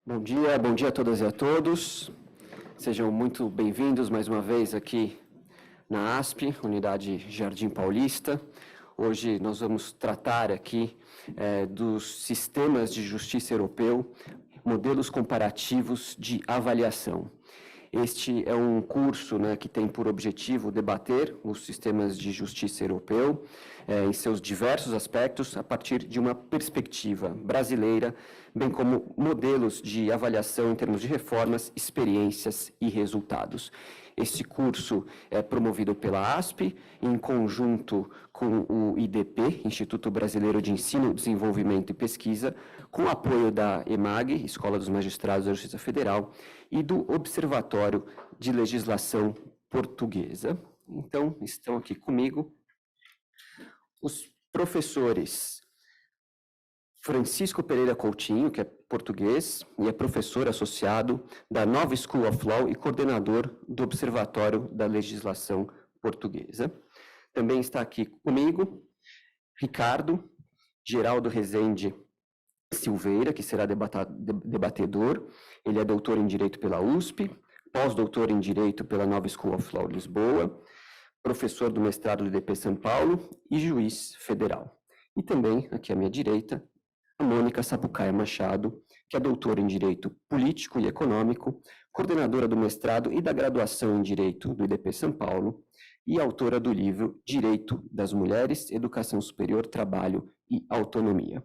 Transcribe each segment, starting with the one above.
Bom dia a todas e a todos. Sejam muito bem-vindos mais uma vez aqui na ASP, Unidade Jardim Paulista. Hoje nós vamos tratar aqui dos sistemas de justiça europeu, modelos comparativos de avaliação. Este é um curso que tem por objetivo debater os sistemas de justiça europeu em seus diversos aspectos a partir de uma perspectiva brasileira, bem como modelos de avaliação em termos de reformas, experiências e resultados. Este curso é promovido pela ASP, em conjunto com o IDP, Instituto Brasileiro de Ensino, Desenvolvimento e Pesquisa, com o apoio da EMAG, Escola dos Magistrados da Justiça Federal, e do Observatório de Legislação Portuguesa. Então, estão aqui comigo os professores Francisco Pereira Coutinho, que é português e é professor associado da Nova School of Law e coordenador do Observatório da Legislação Portuguesa. Também está aqui comigo Ricardo Geraldo Rezende Silveira, que será debatedor. Ele é doutor em Direito pela USP, pós-doutor em Direito pela Nova School of Law Lisboa, professor do mestrado do IDP São Paulo e juiz federal. E também, aqui à minha direita, a Mônica Sapucaia Machado, que é doutora em Direito Político e Econômico, coordenadora do mestrado e da graduação em Direito do IDP São Paulo e autora do livro Direito das Mulheres, Educação Superior, Trabalho e Autonomia.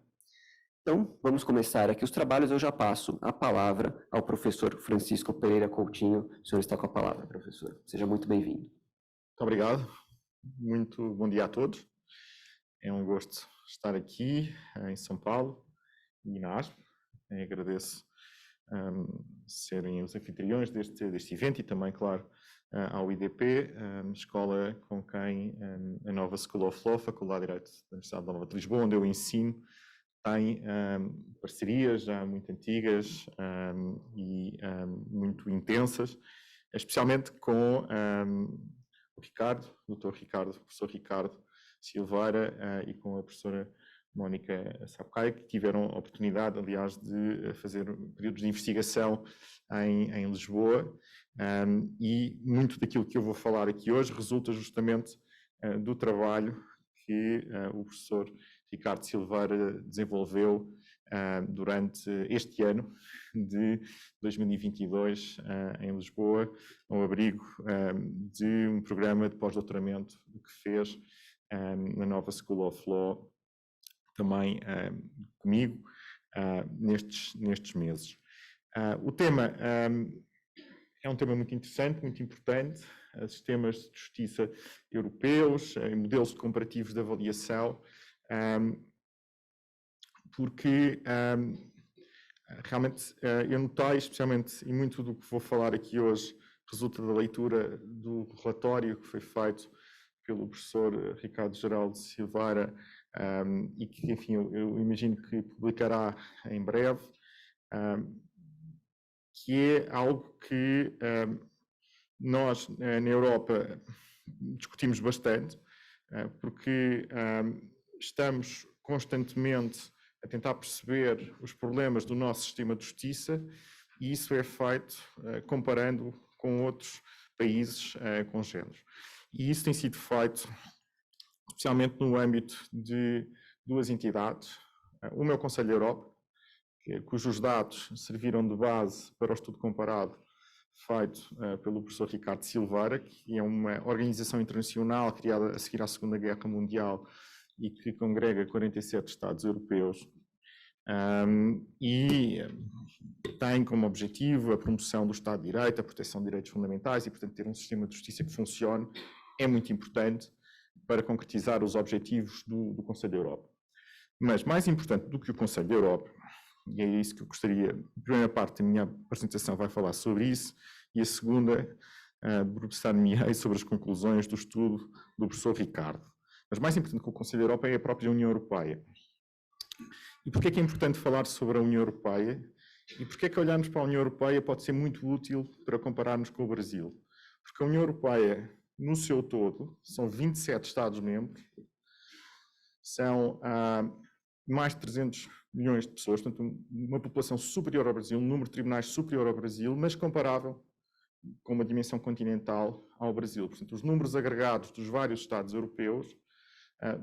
Então, vamos começar aqui os trabalhos. Eu já passo a palavra ao professor Francisco Pereira Coutinho. O senhor está com a palavra, professor. Seja muito bem-vindo. Muito obrigado. Muito bom dia a todos. É um gosto estar aqui em São Paulo e na ASP. Agradeço serem os anfitriões deste evento e também, claro, ao IDP, escola com quem a Nova School of Law, Faculdade de Direito da Universidade Nova de Lisboa, onde eu ensino, tem parcerias já muito antigas e muito intensas, especialmente com o Ricardo, o Dr. Ricardo, o professor Ricardo Silveira e com a professora Mônica Sapucaia, que tiveram a oportunidade, aliás, de fazer períodos de investigação em Lisboa, e muito daquilo que eu vou falar aqui hoje resulta justamente do trabalho que o professor Ricardo Silveira desenvolveu durante este ano de 2022 em Lisboa, ao abrigo de um programa de pós-doutoramento que fez na Nova School of Law, também comigo, nestes meses. O tema é um tema muito interessante, muito importante, sistemas de justiça europeus, modelos comparativos de avaliação, porque realmente eu notei, especialmente, e muito do que vou falar aqui hoje resulta da leitura do relatório que foi feito pelo professor Ricardo Geraldo Silveira e que, enfim, eu imagino que publicará em breve, que é algo que nós, na Europa, discutimos bastante, porque estamos constantemente a tentar perceber os problemas do nosso sistema de justiça e isso é feito comparando com outros países congêneres. E isso tem sido feito especialmente no âmbito de duas entidades. Uma é o Conselho da Europa, cujos dados serviram de base para o estudo comparado feito pelo professor Ricardo Silveira, que é uma organização internacional criada a seguir à Segunda Guerra Mundial e que congrega 47 Estados europeus e tem como objetivo a promoção do Estado de Direito, a proteção de direitos fundamentais e, portanto, ter um sistema de justiça que funcione é muito importante para concretizar os objetivos do Conselho da Europa. Mas mais importante do que o Conselho da Europa, e é isso que eu gostaria, a primeira parte da minha apresentação vai falar sobre isso, e a segunda, debruçar-me-ei sobre as conclusões do estudo do professor Ricardo. Mas mais importante que o Conselho da Europa é a própria União Europeia. E porquê é que é importante falar sobre a União Europeia? E porquê é que olharmos para a União Europeia pode ser muito útil para compararmos com o Brasil? Porque a União Europeia, no seu todo, são 27 Estados-membros, são mais de 300 milhões de pessoas, portanto, uma população superior ao Brasil, um número de tribunais superior ao Brasil, mas comparável com uma dimensão continental ao Brasil. Portanto, os números agregados dos vários Estados europeus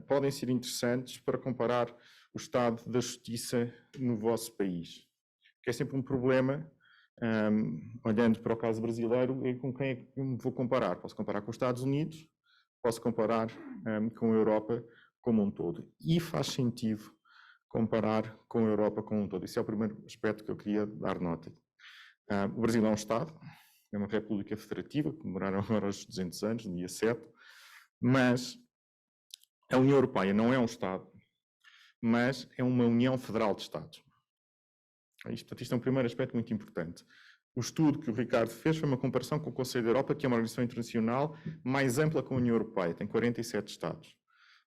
podem ser interessantes para comparar o estado da justiça no vosso país. Que é sempre um problema, olhando para o caso brasileiro, é com quem é que me vou comparar. Posso comparar com os Estados Unidos, posso comparar com a Europa como um todo. E faz sentido comparar com a Europa como um todo. Esse é o primeiro aspecto que eu queria dar nota. O Brasil é um Estado, é uma República Federativa, comemoraram agora os 200 anos, no dia 7, mas a União Europeia não é um Estado, mas é uma União Federal de Estados. Portanto, isto é um primeiro aspecto muito importante. O estudo que o Ricardo fez foi uma comparação com o Conselho da Europa, que é uma organização internacional mais ampla que a União Europeia, tem 47 Estados.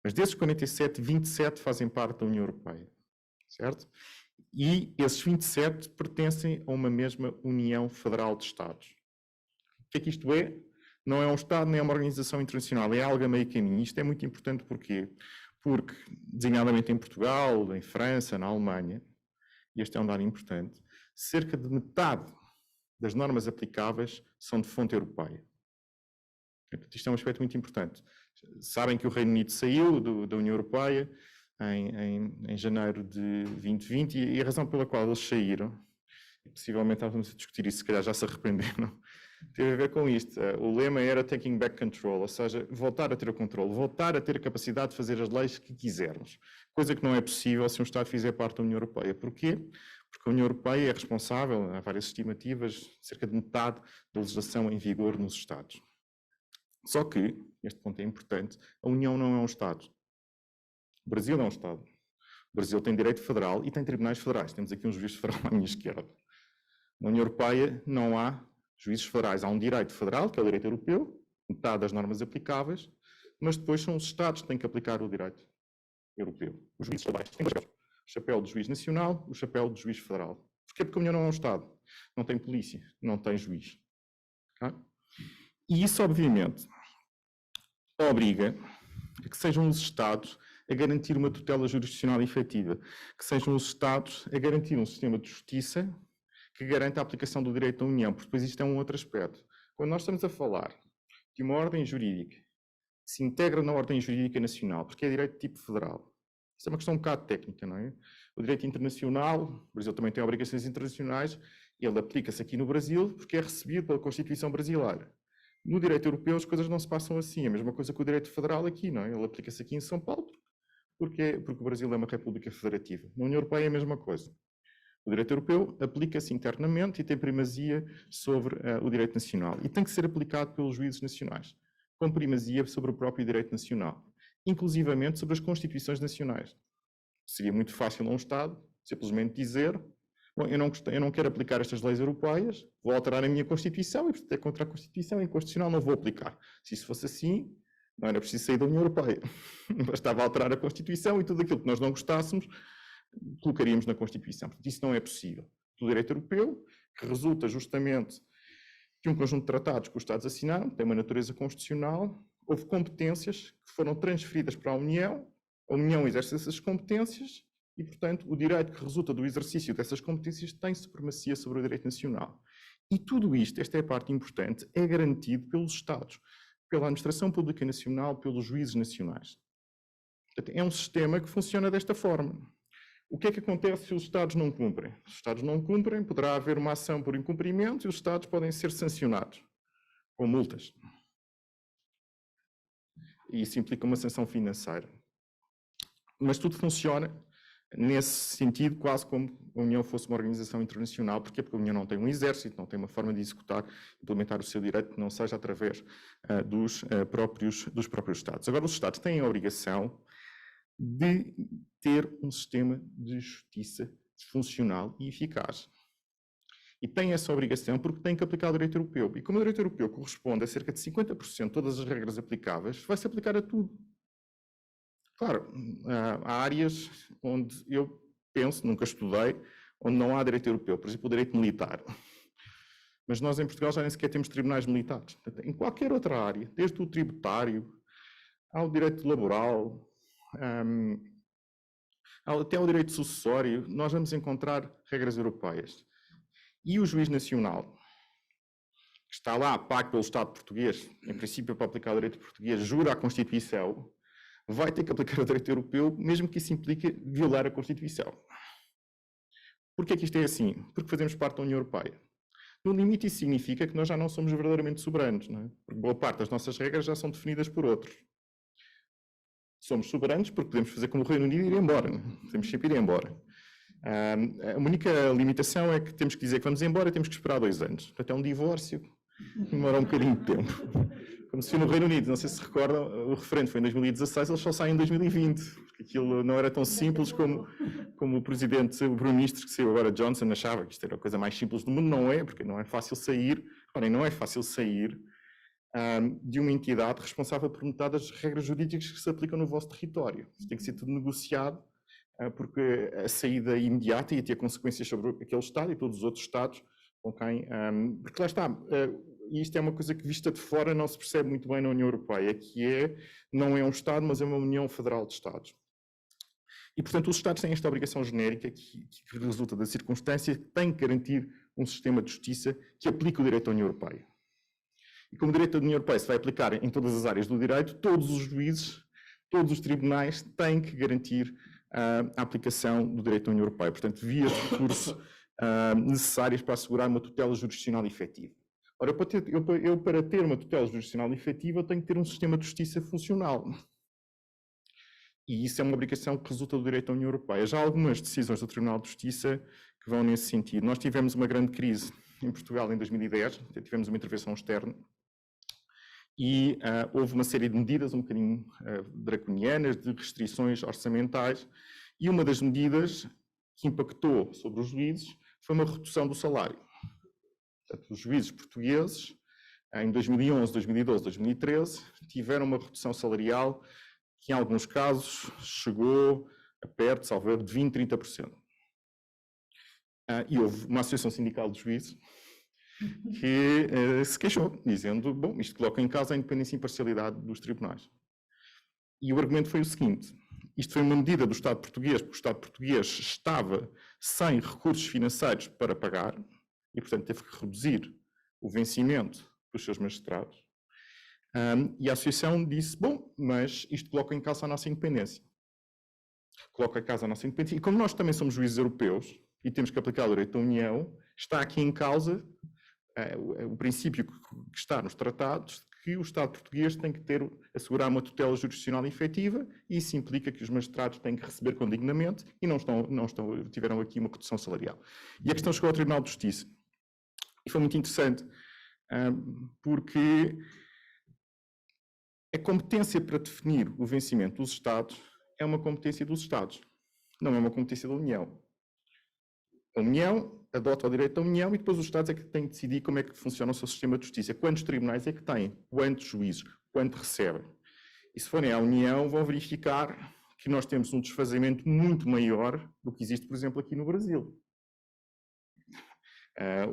Mas desses 47, 27 fazem parte da União Europeia, certo? E esses 27 pertencem a uma mesma União Federal de Estados. O que é que isto é? Não é um Estado nem é uma organização internacional, é algo a meio caminho. Isto é muito importante porquê? Porque, designadamente em Portugal, em França, na Alemanha, e este é um dado importante, cerca de metade das normas aplicáveis são de fonte europeia. Isto é um aspecto muito importante. Sabem que o Reino Unido saiu da União Europeia em janeiro de 2020 e a razão pela qual eles saíram, e possivelmente estávamos a discutir isso, se calhar já se arrependeram, teve a ver com isto. O lema era taking back control, ou seja, voltar a ter o controle, voltar a ter a capacidade de fazer as leis que quisermos. Coisa que não é possível se um Estado fizer parte da União Europeia. Porquê? Porque a União Europeia é responsável, há várias estimativas, cerca de metade da legislação em vigor nos Estados. Só que, este ponto é importante, a União não é um Estado. O Brasil é um Estado. O Brasil tem direito federal e tem tribunais federais. Temos aqui um juiz federal à minha esquerda. Na União Europeia não há juízes federais. Há um direito federal, que é o direito europeu, metade das normas aplicáveis, mas depois são os Estados que têm que aplicar o direito europeu. Os juízes federais têm dois chapéus. O chapéu do juiz nacional, o chapéu do juiz federal. Porquê? Porque a União não é um Estado. Não tem polícia, não tem juiz. Okay? E isso, obviamente, obriga a que sejam os Estados a garantir uma tutela jurisdicional efetiva, que sejam os Estados a garantir um sistema de justiça que garanta a aplicação do direito da União, porque depois isto é um outro aspecto. Quando nós estamos a falar de uma ordem jurídica que se integra na ordem jurídica nacional, porque é direito de tipo federal, isso é uma questão um bocado técnica, não é? O direito internacional, o Brasil também tem obrigações internacionais, ele aplica-se aqui no Brasil porque é recebido pela Constituição brasileira. No direito europeu as coisas não se passam assim, a mesma coisa que o direito federal aqui, não é? Ele aplica-se aqui em São Paulo porque o Brasil é uma república federativa. Na União Europeia é a mesma coisa. O direito europeu aplica-se internamente e tem primazia sobre o direito nacional. E tem que ser aplicado pelos juízes nacionais, com primazia sobre o próprio direito nacional, inclusivamente sobre as constituições nacionais. Seria muito fácil a um Estado simplesmente dizer: bom, eu não quero aplicar estas leis europeias, vou alterar a minha Constituição e, portanto, é contra a Constituição e inconstitucional, não vou aplicar. Se isso fosse assim, não era preciso sair da União Europeia. Bastava alterar a Constituição e tudo aquilo que nós não gostássemos colocaríamos na Constituição. Portanto, isso não é possível. O direito europeu, que resulta justamente de um conjunto de tratados que os Estados assinaram, tem uma natureza constitucional, houve competências que foram transferidas para a União exerce essas competências e, portanto, o direito que resulta do exercício dessas competências tem supremacia sobre o direito nacional. E tudo isto, esta é a parte importante, é garantido pelos Estados, pela Administração Pública Nacional, pelos juízes nacionais. Portanto, é um sistema que funciona desta forma. O que é que acontece se os Estados não cumprem? Se os Estados não cumprem, poderá haver uma ação por incumprimento e os Estados podem ser sancionados com multas. E isso implica uma sanção financeira. Mas tudo funciona nesse sentido, quase como a União fosse uma organização internacional. Porquê? Porque a União não tem um exército, não tem uma forma de executar, implementar o seu direito que não seja através dos próprios Estados. Agora, os Estados têm a obrigação de ter um sistema de justiça funcional e eficaz. E tem essa obrigação porque tem que aplicar o direito europeu. E como o direito europeu corresponde a cerca de 50% de todas as regras aplicáveis, vai-se aplicar a tudo. Claro, há áreas onde eu penso, nunca estudei, onde não há direito europeu. Por exemplo, o direito militar. Mas nós em Portugal já nem sequer temos tribunais militares. Em qualquer outra área, desde o tributário, ao direito laboral, até ao direito sucessório, nós vamos encontrar regras europeias. E o juiz nacional, que está lá pago pelo Estado português, em princípio para aplicar o direito português, jura a Constituição, vai ter que aplicar o direito europeu, mesmo que isso implique violar a Constituição. Porquê que isto é assim? Porque fazemos parte da União Europeia. No limite, isso significa que nós já não somos verdadeiramente soberanos, não é? Porque boa parte das nossas regras já são definidas por outros. Somos soberanos porque podemos fazer como o Reino Unido e ir embora. Não é? Podemos sempre ir embora. A única limitação é que temos que dizer que vamos embora e temos que esperar 2 anos. Até um divórcio demora um bocadinho de tempo. Como se viu no Reino Unido, não sei se recordam, o referendo foi em 2016, eles só saem em 2020, porque aquilo não era tão simples como o primeiro-ministro que saiu agora, Johnson, achava que isto era a coisa mais simples do mundo. Não é, porque não é fácil sair, porém não é fácil sair de uma entidade responsável por metade das regras jurídicas que se aplicam no vosso território. Isso tem que ser tudo negociado, porque a saída imediata ia ter consequências sobre aquele Estado e todos os outros Estados com quem... porque lá está, e isto é uma coisa que vista de fora não se percebe muito bem na União Europeia, que não é um Estado, mas é uma União Federal de Estados. E, portanto, os Estados têm esta obrigação genérica que resulta da circunstância que tem que garantir um sistema de justiça que aplique o direito da União Europeia. E como o direito da União Europeia se vai aplicar em todas as áreas do direito, todos os juízes, todos os tribunais têm que garantir a aplicação do direito da União Europeia. Portanto, vias de recurso necessárias para assegurar uma tutela jurisdicional efetiva. Ora, para ter uma tutela jurisdicional efetiva, eu tenho que ter um sistema de justiça funcional. E isso é uma obrigação que resulta do direito da União Europeia. Já há algumas decisões do Tribunal de Justiça que vão nesse sentido. Nós tivemos uma grande crise em Portugal em 2010, tivemos uma intervenção externa, e houve uma série de medidas um bocadinho draconianas, de restrições orçamentais, e uma das medidas que impactou sobre os juízes foi uma redução do salário. Portanto, os juízes portugueses, em 2011, 2012, 2013, tiveram uma redução salarial que, em alguns casos, chegou a perto, salvo erro, de 20%, 30%. E houve uma associação sindical de juízes que se queixou, dizendo, bom, isto coloca em causa a independência e imparcialidade dos tribunais. E o argumento foi o seguinte: isto foi uma medida do Estado português, porque o Estado português estava sem recursos financeiros para pagar, e, portanto, teve que reduzir o vencimento dos seus magistrados. E a Associação disse, bom, mas isto coloca em causa a nossa independência. Coloca em causa a nossa independência. E como nós também somos juízes europeus e temos que aplicar o direito da União, está aqui em causa o princípio que está nos tratados, que o Estado português tem que assegurar uma tutela jurisdicional efetiva, e isso implica que os magistrados têm que receber com dignamente e tiveram aqui uma redução salarial. E a questão chegou ao Tribunal de Justiça. E foi muito interessante, porque a competência para definir o vencimento dos Estados é uma competência dos Estados, não é uma competência da União. A União adota o direito da União e depois os Estados é que têm que decidir como é que funciona o seu sistema de justiça. Quantos tribunais é que têm? Quantos juízes? Quanto recebem? E se forem à União, vão verificar que nós temos um desfazamento muito maior do que existe, por exemplo, aqui no Brasil.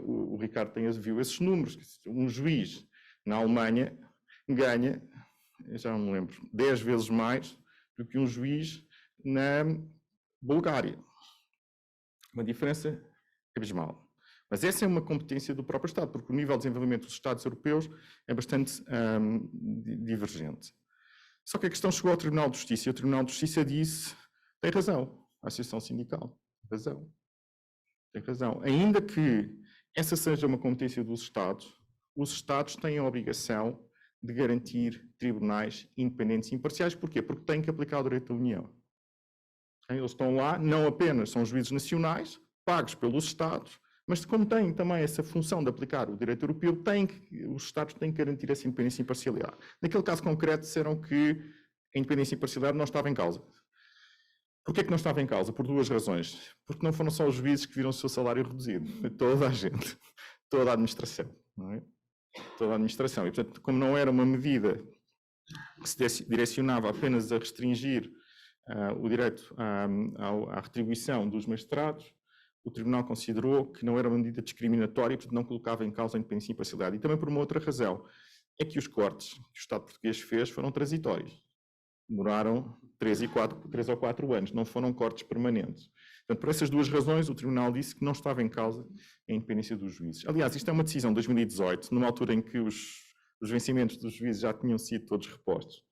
O Ricardo viu esses números. Um juiz na Alemanha ganha, já não me lembro, 10 vezes mais do que um juiz na Bulgária. Uma diferença abismal. Mas essa é uma competência do próprio Estado, porque o nível de desenvolvimento dos Estados europeus é bastante divergente. Só que a questão chegou ao Tribunal de Justiça, e o Tribunal de Justiça disse, tem razão, a Associação Sindical, tem razão. Ainda que essa seja uma competência dos Estados têm a obrigação de garantir tribunais independentes e imparciais. Porquê? Porque têm que aplicar o direito da União. Eles estão lá, não apenas são juízes nacionais, pagos pelos Estados, mas como têm também essa função de aplicar o direito europeu, os Estados têm que garantir essa independência e imparcialidade. Naquele caso concreto, disseram que a independência e imparcialidade não estava em causa. Porquê que não estava em causa? Por 2 razões. Porque não foram só os juízes que viram o seu salário reduzido, foi toda a gente, toda a administração. Não é? Toda a administração. E, portanto, como não era uma medida que se direcionava apenas a restringir o direito à retribuição dos magistrados, o Tribunal considerou que não era uma medida discriminatória e, portanto, não colocava em causa a independência e imparcialidade. E também por uma outra razão, é que os cortes que o Estado português fez foram transitórios. demoraram 3 ou 4 anos, não foram cortes permanentes. Portanto, por essas duas razões, o Tribunal disse que não estava em causa a independência dos juízes. Aliás, isto é uma decisão de 2018, numa altura em que os vencimentos dos juízes já tinham sido todos repostos.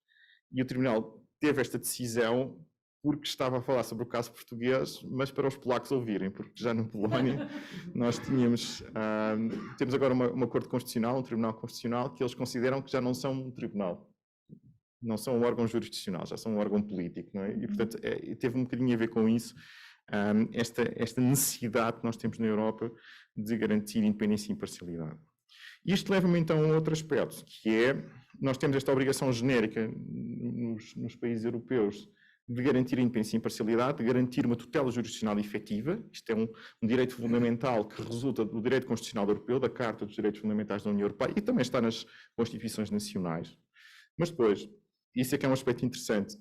E o Tribunal teve esta decisão porque estava a falar sobre o caso português, mas para os polacos ouvirem, porque já na Polónia nós temos agora uma Corte Constitucional, um Tribunal Constitucional, que eles consideram que já não são um tribunal, não são um órgão jurisdicional, já são um órgão político, não é? E, portanto, teve um bocadinho a ver com isso, esta necessidade que nós temos na Europa de garantir independência e imparcialidade. Isto leva-me então a outro aspecto, que é, nós temos esta obrigação genérica nos países europeus de garantir a independência e imparcialidade, de garantir uma tutela jurisdicional efetiva. Isto é um direito fundamental que resulta do direito constitucional europeu, da Carta dos Direitos Fundamentais da União Europeia, e também está nas constituições nacionais. Mas depois, isso é que é um aspecto interessante,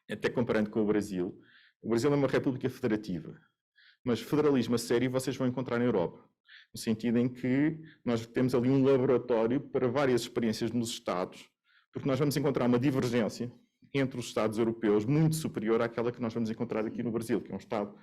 até comparando com o Brasil é uma república federativa, mas federalismo a sério vocês vão encontrar na Europa, no sentido em que nós temos ali um laboratório para várias experiências nos Estados, porque nós vamos encontrar uma divergência entre os Estados europeus muito superior àquela que nós vamos encontrar aqui no Brasil, que é um Estado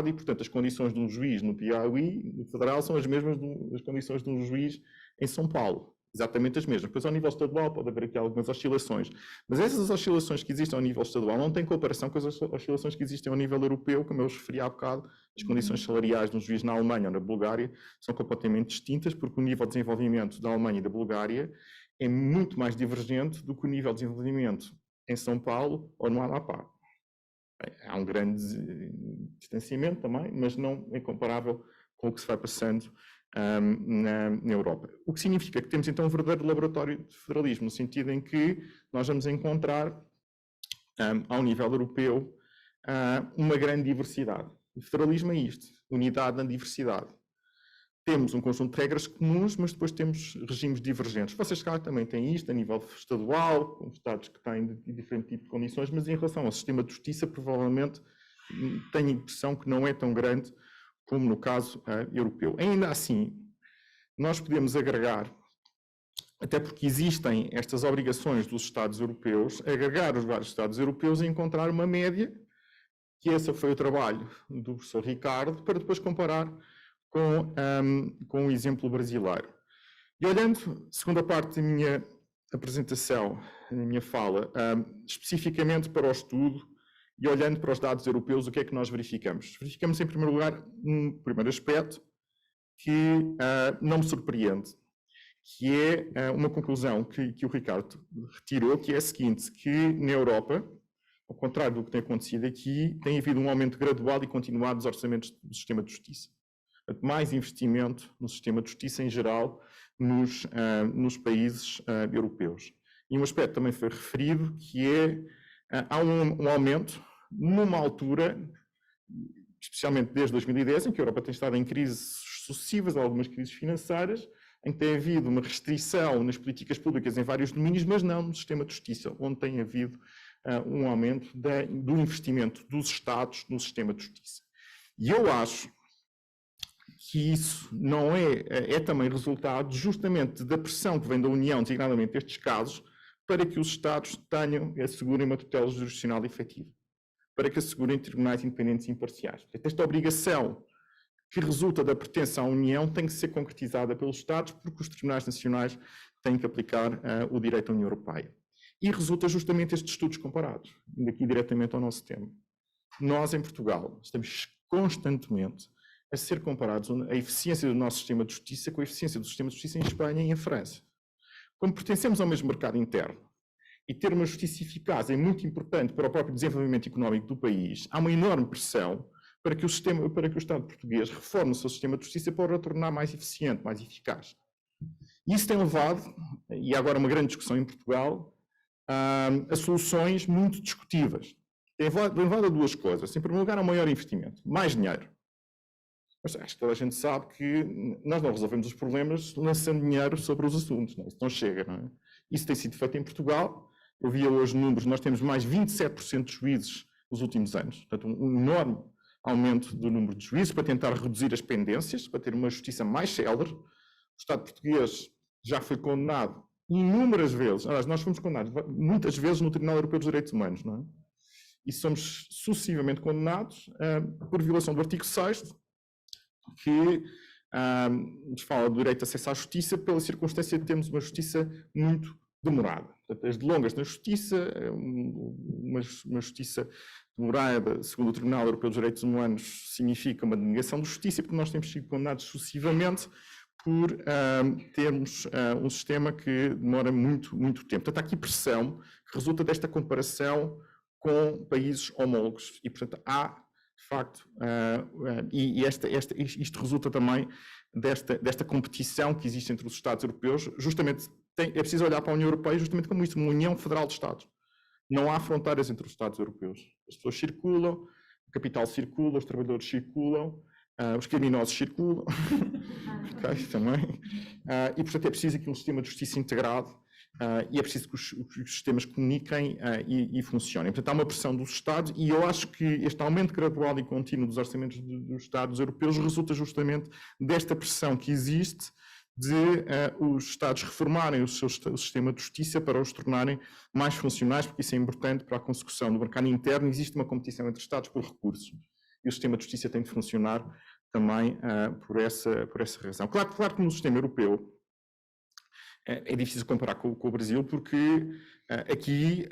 e, portanto, as condições de um juiz no Piauí, no Federal, são as mesmas das condições de um juiz em São Paulo. Exatamente as mesmas. Depois, ao nível estadual, pode haver aqui algumas oscilações. Mas essas oscilações que existem ao nível estadual não têm comparação com as oscilações que existem ao nível europeu, como eu referi há bocado. As condições salariais de um juiz na Alemanha ou na Bulgária são completamente distintas, porque o nível de desenvolvimento da Alemanha e da Bulgária é muito mais divergente do que o nível de desenvolvimento em São Paulo ou no Amapá. Há um grande distanciamento também, mas não é comparável com o que se vai passando na Europa. O que significa que temos então um verdadeiro laboratório de federalismo, no sentido em que nós vamos encontrar, ao nível europeu, uma grande diversidade. O federalismo é isto, unidade na diversidade. Temos um conjunto de regras comuns, mas depois temos regimes divergentes. Vocês cá também têm isto a nível estadual, com estados que têm diferente tipo de condições, mas em relação ao sistema de justiça, provavelmente tenho a impressão que não é tão grande como no caso europeu. Ainda assim, nós podemos agregar, até porque existem estas obrigações dos Estados europeus, agregar os vários Estados europeus e encontrar uma média, que esse foi o trabalho do professor Ricardo, para depois comparar com o exemplo brasileiro. E olhando, segunda parte da minha apresentação, da minha fala, especificamente para o estudo e olhando para os dados europeus, o que é que nós verificamos? Verificamos, em primeiro lugar, um primeiro aspecto que não me surpreende, que é uma conclusão que o Ricardo retirou, que é a seguinte, que na Europa, ao contrário do que tem acontecido aqui, tem havido um aumento gradual e continuado dos orçamentos do sistema de justiça. Mais investimento no sistema de justiça em geral nos países europeus. E um aspecto também foi referido, que há um aumento numa altura, especialmente desde 2010, em que a Europa tem estado em crises sucessivas, algumas crises financeiras, em que tem havido uma restrição nas políticas públicas em vários domínios, mas não no sistema de justiça, onde tem havido um aumento do investimento dos Estados no sistema de justiça. E eu acho que isso não é também resultado justamente da pressão que vem da União, designadamente estes casos, para que os Estados tenham e assegurem uma tutela jurisdicional efetiva, para que assegurem tribunais independentes e imparciais. Portanto, esta obrigação que resulta da pertença à União tem que ser concretizada pelos Estados, porque os tribunais nacionais têm que aplicar o direito da União Europeia. E resulta justamente estes estudos comparados, indo aqui diretamente ao nosso tema. Nós, em Portugal, estamos constantemente a ser comparados a eficiência do nosso sistema de justiça com a eficiência do sistema de justiça em Espanha e em França. Como pertencemos ao mesmo mercado interno e ter uma justiça eficaz é muito importante para o próprio desenvolvimento económico do país, há uma enorme pressão para que o Estado português reforme o seu sistema de justiça para o tornar mais eficiente, mais eficaz. E isso tem levado, e há agora uma grande discussão em Portugal, a soluções muito discutíveis. Tem levado a duas coisas. Em primeiro lugar, a um maior investimento, mais dinheiro. Mas acho que toda a gente sabe que nós não resolvemos os problemas lançando dinheiro sobre os assuntos, não é? Isso não chega, não é? Isso tem sido feito em Portugal. Eu via hoje números, nós temos mais 27% de juízes nos últimos anos. Portanto, um enorme aumento do número de juízes para tentar reduzir as pendências, para ter uma justiça mais célere. O Estado português já foi condenado inúmeras vezes, aliás, nós fomos condenados muitas vezes no Tribunal Europeu dos Direitos Humanos, não é? E somos sucessivamente condenados por violação do artigo 6º, que nos fala do direito de acesso à justiça pela circunstância de termos uma justiça muito demorada. Portanto, as delongas na justiça, uma justiça demorada, segundo o Tribunal Europeu dos Direitos Humanos, significa uma denegação de justiça, porque nós temos sido condenados sucessivamente por termos um sistema que demora muito, muito tempo. Portanto, há aqui pressão que resulta desta comparação com países homólogos e, portanto, há, de facto, isto resulta também desta competição que existe entre os Estados europeus. Justamente, é preciso olhar para a União Europeia justamente como isto, uma União Federal de Estados. Não há fronteiras entre os Estados europeus. As pessoas circulam, o capital circula, os trabalhadores circulam, os criminosos circulam, okay, também. E, portanto, é preciso aqui um sistema de justiça integrado e é preciso que os sistemas comuniquem e funcionem. Portanto, há uma pressão dos Estados e eu acho que este aumento gradual e contínuo dos orçamentos dos Estados europeus resulta justamente desta pressão que existe de os Estados reformarem o seu sistema de justiça para os tornarem mais funcionais, porque isso é importante para a consecução do mercado interno. Existe uma competição entre Estados por recursos e o sistema de justiça tem de funcionar também por essa razão. Claro que no sistema europeu é difícil comparar com o Brasil, porque aqui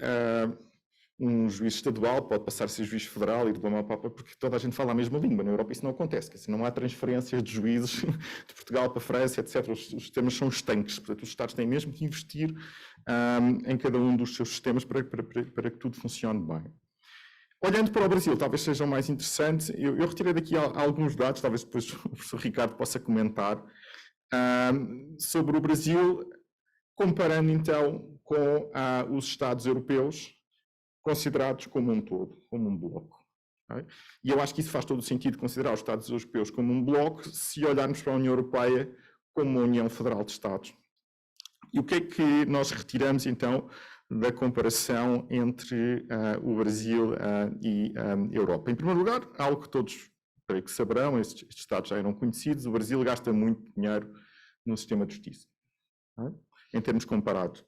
um juiz estadual pode passar a ser juiz federal e reclamar ao Papa, porque toda a gente fala a mesma língua. Na Europa isso não acontece, quer dizer, não há transferências de juízes de Portugal para a França, etc. Os sistemas são estanques, portanto os Estados têm mesmo que investir em cada um dos seus sistemas para que tudo funcione bem. Olhando para o Brasil, talvez seja o mais interessante, eu retirei daqui alguns dados, talvez depois o professor Ricardo possa comentar, sobre o Brasil, comparando então com os Estados europeus, considerados como um todo, como um bloco. Okay? E eu acho que isso faz todo o sentido considerar os Estados europeus como um bloco se olharmos para a União Europeia como uma União Federal de Estados. E o que é que nós retiramos então da comparação entre o Brasil e a Europa? Em primeiro lugar, algo que todos creio que saberão, estes Estados já eram conhecidos, o Brasil gasta muito dinheiro no sistema de justiça, okay? Em termos comparados.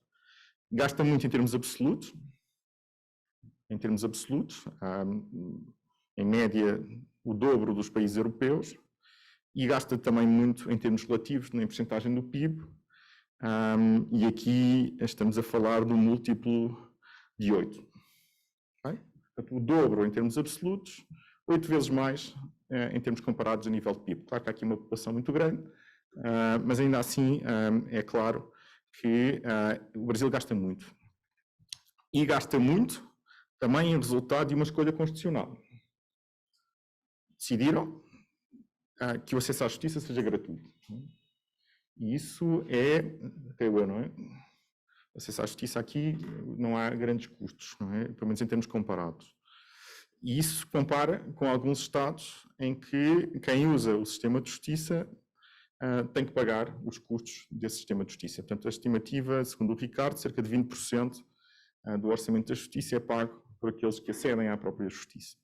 Gasta muito em termos absolutos, em média o dobro dos países europeus, e gasta também muito em termos relativos, na percentagem do PIB, e aqui estamos a falar do múltiplo de 8. Okay? Portanto, o dobro em termos absolutos, 8 vezes mais em termos comparados a nível de PIB. Claro que há aqui uma população muito grande, mas ainda assim é claro que o Brasil gasta muito. E gasta muito também em resultado de uma escolha constitucional. Decidiram que o acesso à justiça seja gratuito. E isso creio eu, não é? O acesso à justiça aqui não há grandes custos, não é? Pelo menos em termos comparados. E isso compara com alguns Estados em que quem usa o sistema de justiça tem que pagar os custos desse sistema de justiça. Portanto, a estimativa, segundo o Ricardo, cerca de 20% do orçamento da justiça é pago por aqueles que acedem à própria justiça.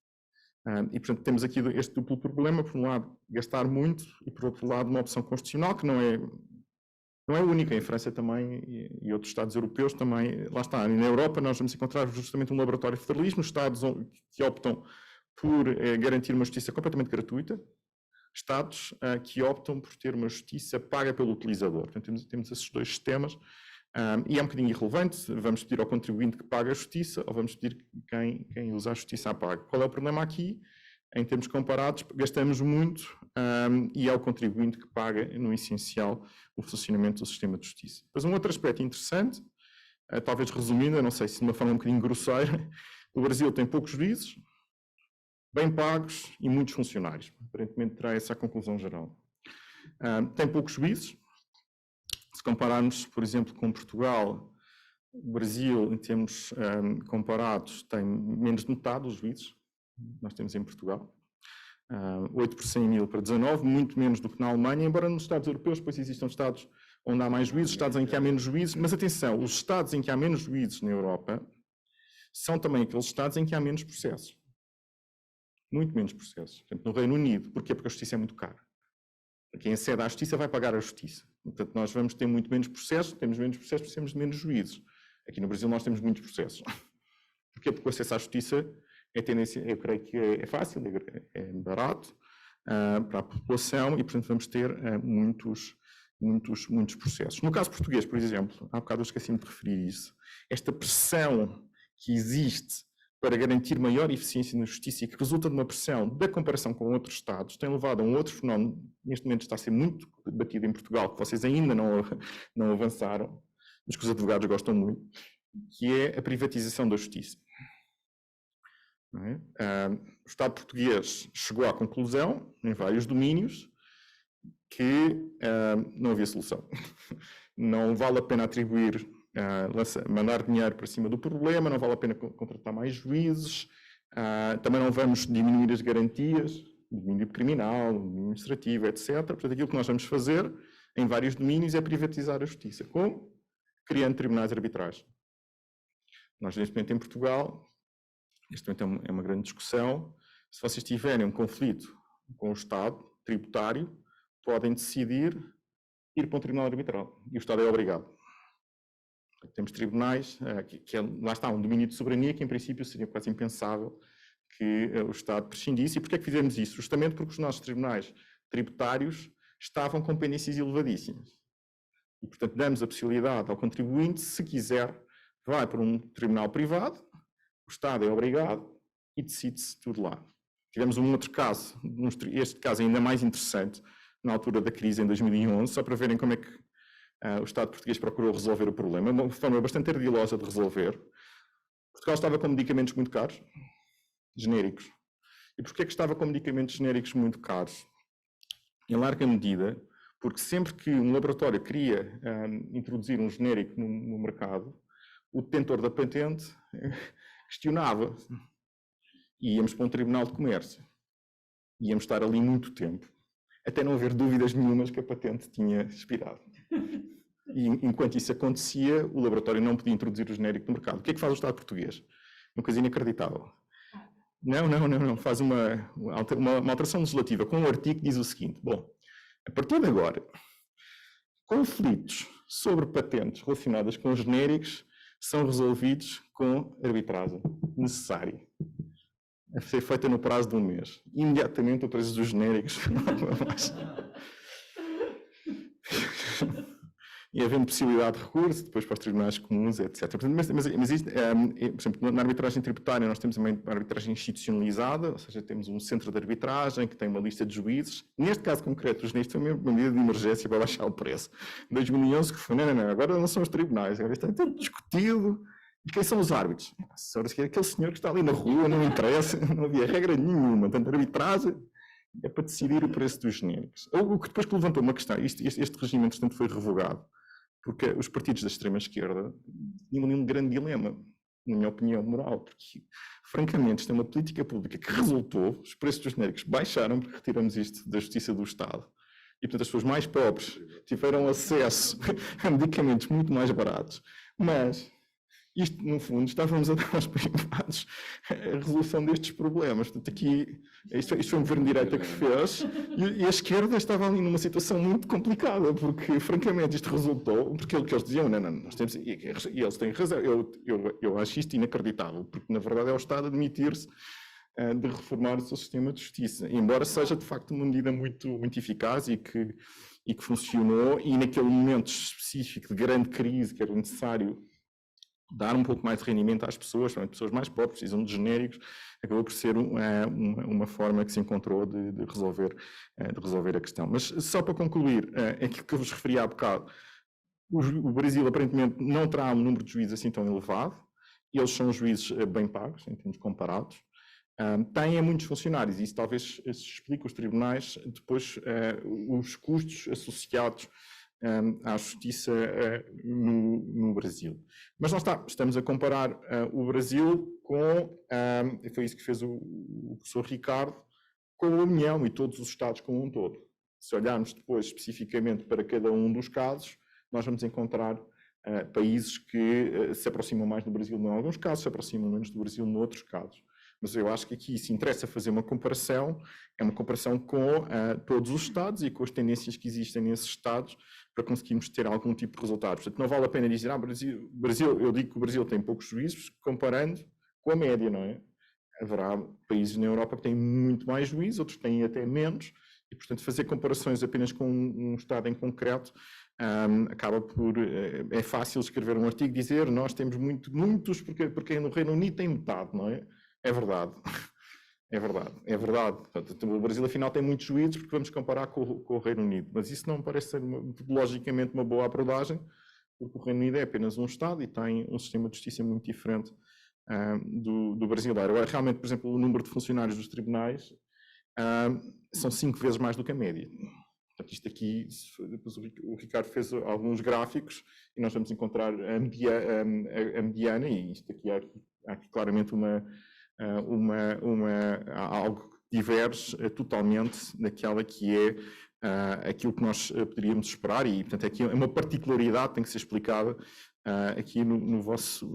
E, portanto, temos aqui este duplo problema, por um lado, gastar muito, e, por outro lado, uma opção constitucional que não é única. Em França também, e outros Estados europeus também, lá está. E na Europa nós vamos encontrar justamente um laboratório de federalismo, Estados que optam por garantir uma justiça completamente gratuita, Estados que optam por ter uma justiça paga pelo utilizador. Portanto, temos esses dois sistemas. E é um bocadinho irrelevante, vamos pedir ao contribuinte que pague a justiça ou vamos pedir que quem usa a justiça a pague. Qual é o problema aqui? Em termos comparados, gastamos muito e é o contribuinte que paga, no essencial, o funcionamento do sistema de justiça. Depois, um outro aspecto interessante, talvez resumindo, eu não sei se de uma forma um bocadinho grosseira, o Brasil tem poucos juízes, bem pagos e muitos funcionários. Aparentemente terá essa a conclusão geral. Tem poucos juízes. Se compararmos, por exemplo, com Portugal, o Brasil, em termos comparados, tem menos de metade dos juízes. Nós temos em Portugal. 8 por 100 mil para 19, muito menos do que na Alemanha, embora nos Estados europeus depois existam Estados onde há mais juízes, Estados em que há menos juízes, mas atenção, os Estados em que há menos juízes na Europa são também aqueles Estados em que há menos processos. Muito menos processos. Portanto, no Reino Unido. Porquê? Porque a justiça é muito cara. Quem acede à justiça vai pagar a justiça. Portanto, nós vamos ter muito menos processos, temos menos processos, precisamos de menos juízes. Aqui no Brasil nós temos muitos processos. Porquê? Porque o acesso à justiça é tendência, eu creio que é fácil, é barato para a população e, portanto, vamos ter muitos processos. No caso português, por exemplo, há bocado eu esqueci-me de referir isso, esta pressão que existe para garantir maior eficiência na justiça e que resulta de uma pressão da comparação com outros Estados, tem levado a um outro fenómeno, neste momento está a ser muito debatido em Portugal, que vocês ainda não avançaram, mas que os advogados gostam muito, que é a privatização da justiça. Não é? O Estado português chegou à conclusão, em vários domínios, que não havia solução. Não vale a pena atribuir, mandar dinheiro para cima do problema, não vale a pena contratar mais juízes, também não vamos diminuir as garantias, no domínio criminal, no domínio administrativo, etc. Portanto, aquilo que nós vamos fazer em vários domínios é privatizar a justiça. Como? Criando tribunais arbitrais. Nós, neste momento, em Portugal, neste momento é uma grande discussão, se vocês tiverem um conflito com o Estado tributário, podem decidir ir para um tribunal arbitral. E o Estado é obrigado. Temos tribunais, lá está, um domínio de soberania que, em princípio, seria quase impensável que o Estado prescindisse. E porquê é que fizemos isso? Justamente porque os nossos tribunais tributários estavam com pendências elevadíssimas. E, portanto, damos a possibilidade ao contribuinte, se quiser, vai para um tribunal privado, o Estado é obrigado e decide-se tudo lá. Tivemos um outro caso, este caso é ainda mais interessante, na altura da crise em 2011, só para verem como é que o Estado português procurou resolver o problema, uma forma bastante ardilosa de resolver. Portugal estava com medicamentos muito caros, genéricos. E porquê é que estava com medicamentos genéricos muito caros? Em larga medida, porque sempre que um laboratório queria introduzir um genérico no mercado, o detentor da patente questionava. E íamos para um tribunal de comércio. Íamos estar ali muito tempo, até não haver dúvidas nenhumas que a patente tinha expirado. E enquanto isso acontecia, o laboratório não podia introduzir o genérico no mercado. O que é que faz o Estado português? Uma coisa inacreditável. Não. Faz uma alteração legislativa com um artigo que diz o seguinte. Bom, a partir de agora, conflitos sobre patentes relacionadas com genéricos são resolvidos com arbitragem necessária. A ser feita no prazo de um mês. Imediatamente o preço dos genéricos. E havendo possibilidade de recurso, depois para os tribunais comuns, etc. Mas isto, por exemplo, na arbitragem tributária nós temos também a arbitragem institucionalizada, ou seja, temos um centro de arbitragem que tem uma lista de juízes. Neste caso concreto, os juízes têm uma medida de emergência para baixar o preço. Em 2011 que foi, não, agora não são os tribunais, agora está tudo discutido. E quem são os árbitros? Aquele senhor que está ali na rua, não interessa, não havia regra nenhuma. Portanto, a arbitragem é para decidir o preço dos genéricos. O que depois que levantou uma questão, este regime, entretanto, foi revogado, porque os partidos da extrema-esquerda tinham um grande dilema, na minha opinião, moral, porque, francamente, isto é uma política pública que resultou, os preços dos genéricos baixaram porque retiramos isto da justiça do Estado. E, portanto, as pessoas mais pobres tiveram acesso a medicamentos muito mais baratos. Mas isto, no fundo, estávamos a dar aos privados a resolução destes problemas. Portanto, aqui, isto foi um governo de direita que fez, e a esquerda estava ali numa situação muito complicada, porque, francamente, isto resultou, porque o que eles diziam, não, nós temos, e eles têm razão, eu acho isto inacreditável, porque, na verdade, é o Estado admitir-se de reformar o seu sistema de justiça, embora seja, de facto, uma medida muito, muito eficaz e que funcionou, e naquele momento específico de grande crise que era necessário dar um pouco mais de rendimento às pessoas mais pobres, precisam de genéricos, acabou por ser uma forma que se encontrou de resolver a questão. Mas só para concluir, aquilo que eu vos referi há bocado, o Brasil aparentemente não terá um número de juízes assim tão elevado, eles são juízes bem pagos, em termos comparados, têm muitos funcionários, e isso talvez se explique os tribunais, depois os custos associados à justiça no Brasil. Mas lá está, estamos a comparar o Brasil com, foi isso que fez o professor Ricardo, com a União e todos os Estados como um todo. Se olharmos depois especificamente para cada um dos casos, nós vamos encontrar países que se aproximam mais do Brasil em alguns casos, se aproximam menos do Brasil noutros casos. Mas eu acho que aqui, se interessa fazer uma comparação, é uma comparação com todos os Estados e com as tendências que existem nesses Estados para conseguirmos ter algum tipo de resultados. Portanto, não vale a pena dizer, Brasil, eu digo que o Brasil tem poucos juízes, comparando com a média, não é? Haverá países na Europa que têm muito mais juízes, outros têm até menos, e, portanto, fazer comparações apenas com um Estado em concreto acaba por... é fácil escrever um artigo e dizer nós temos muitos, porque no Reino Unido tem metade, não é? É verdade. É verdade, é verdade. Portanto, o Brasil, afinal, tem muitos juízes porque vamos comparar com o Reino Unido. Mas isso não me parece ser, metodologicamente, uma boa abordagem, porque o Reino Unido é apenas um Estado e tem um sistema de justiça muito diferente do brasileiro. Agora, realmente, por exemplo, o número de funcionários dos tribunais são 5 vezes mais do que a média. Portanto, isto aqui, depois o Ricardo fez alguns gráficos e nós vamos encontrar a mediana, e isto aqui há aqui claramente algo que diverge totalmente daquela que é aquilo que nós poderíamos esperar, e portanto aqui é uma particularidade que tem que ser explicada aqui no vosso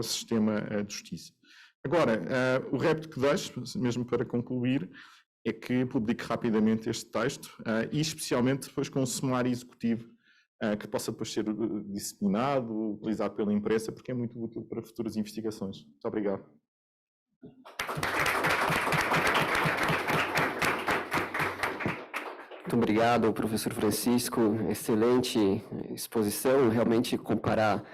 sistema de justiça. Agora, o repto que deixo, mesmo para concluir, é que publique rapidamente este texto e especialmente depois com um sumário executivo que possa depois ser disseminado, utilizado pela imprensa, porque é muito útil para futuras investigações. Muito obrigado. Muito obrigado, professor Francisco. Excelente exposição. Realmente comparar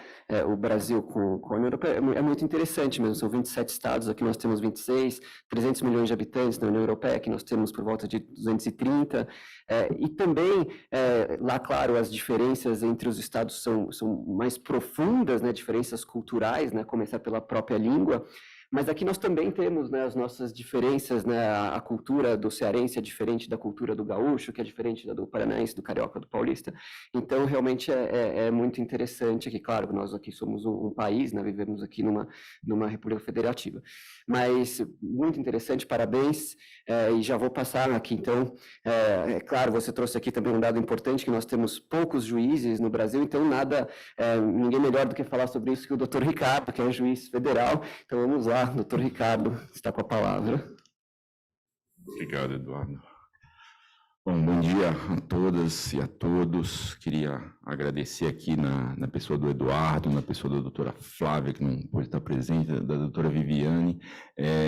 o Brasil com a União Europeia é muito interessante mesmo. São 27 estados, aqui nós temos 26, 300 milhões de habitantes na União Europeia, aqui nós temos por volta de 230. E também, lá, claro, as diferenças entre os estados são mais profundas, né, diferenças culturais, né, começar pela própria língua. Mas aqui nós também temos, né, as nossas diferenças, né, a cultura do cearense é diferente da cultura do gaúcho, que é diferente da do paranaense, do carioca, do paulista. Então, realmente é muito interessante aqui. Claro, nós aqui somos um país, né, vivemos aqui numa república federativa. Mas muito interessante, parabéns. E já vou passar aqui, então, claro, você trouxe aqui também um dado importante, que nós temos poucos juízes no Brasil, então ninguém melhor do que falar sobre isso que o doutor Ricardo, que é juiz federal. Então vamos lá, doutor Ricardo, está com a palavra. Obrigado, Eduardo. Bom dia a todas e a todos. Queria agradecer aqui na pessoa do Eduardo, na pessoa da doutora Flávia, que não pôde estar presente, da doutora Viviane,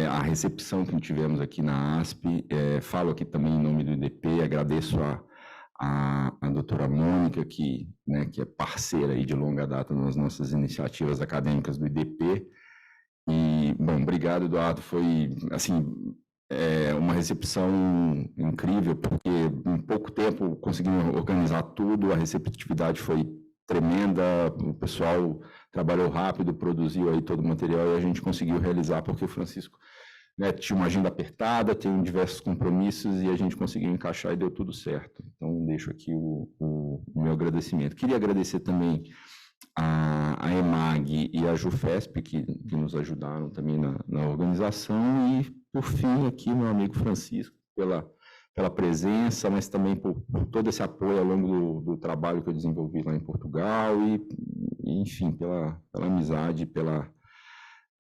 a recepção que tivemos aqui na ASP. Falo aqui também em nome do IDP, agradeço a doutora Mônica, que é parceira aí de longa data nas nossas iniciativas acadêmicas do IDP. E, bom, obrigado, Eduardo. Foi, assim, uma recepção incrível, porque em pouco tempo conseguimos organizar tudo, a receptividade foi tremenda, o pessoal trabalhou rápido, produziu aí todo o material e a gente conseguiu realizar, porque o Francisco tinha uma agenda apertada, tem diversos compromissos e a gente conseguiu encaixar e deu tudo certo. Então, deixo aqui o meu agradecimento. Queria agradecer também a EMAG e a JUFESP, que nos ajudaram também na organização, e, por fim, aqui, meu amigo Francisco, pela presença, mas também por todo esse apoio ao longo do trabalho que eu desenvolvi lá em Portugal, e enfim, pela amizade, pela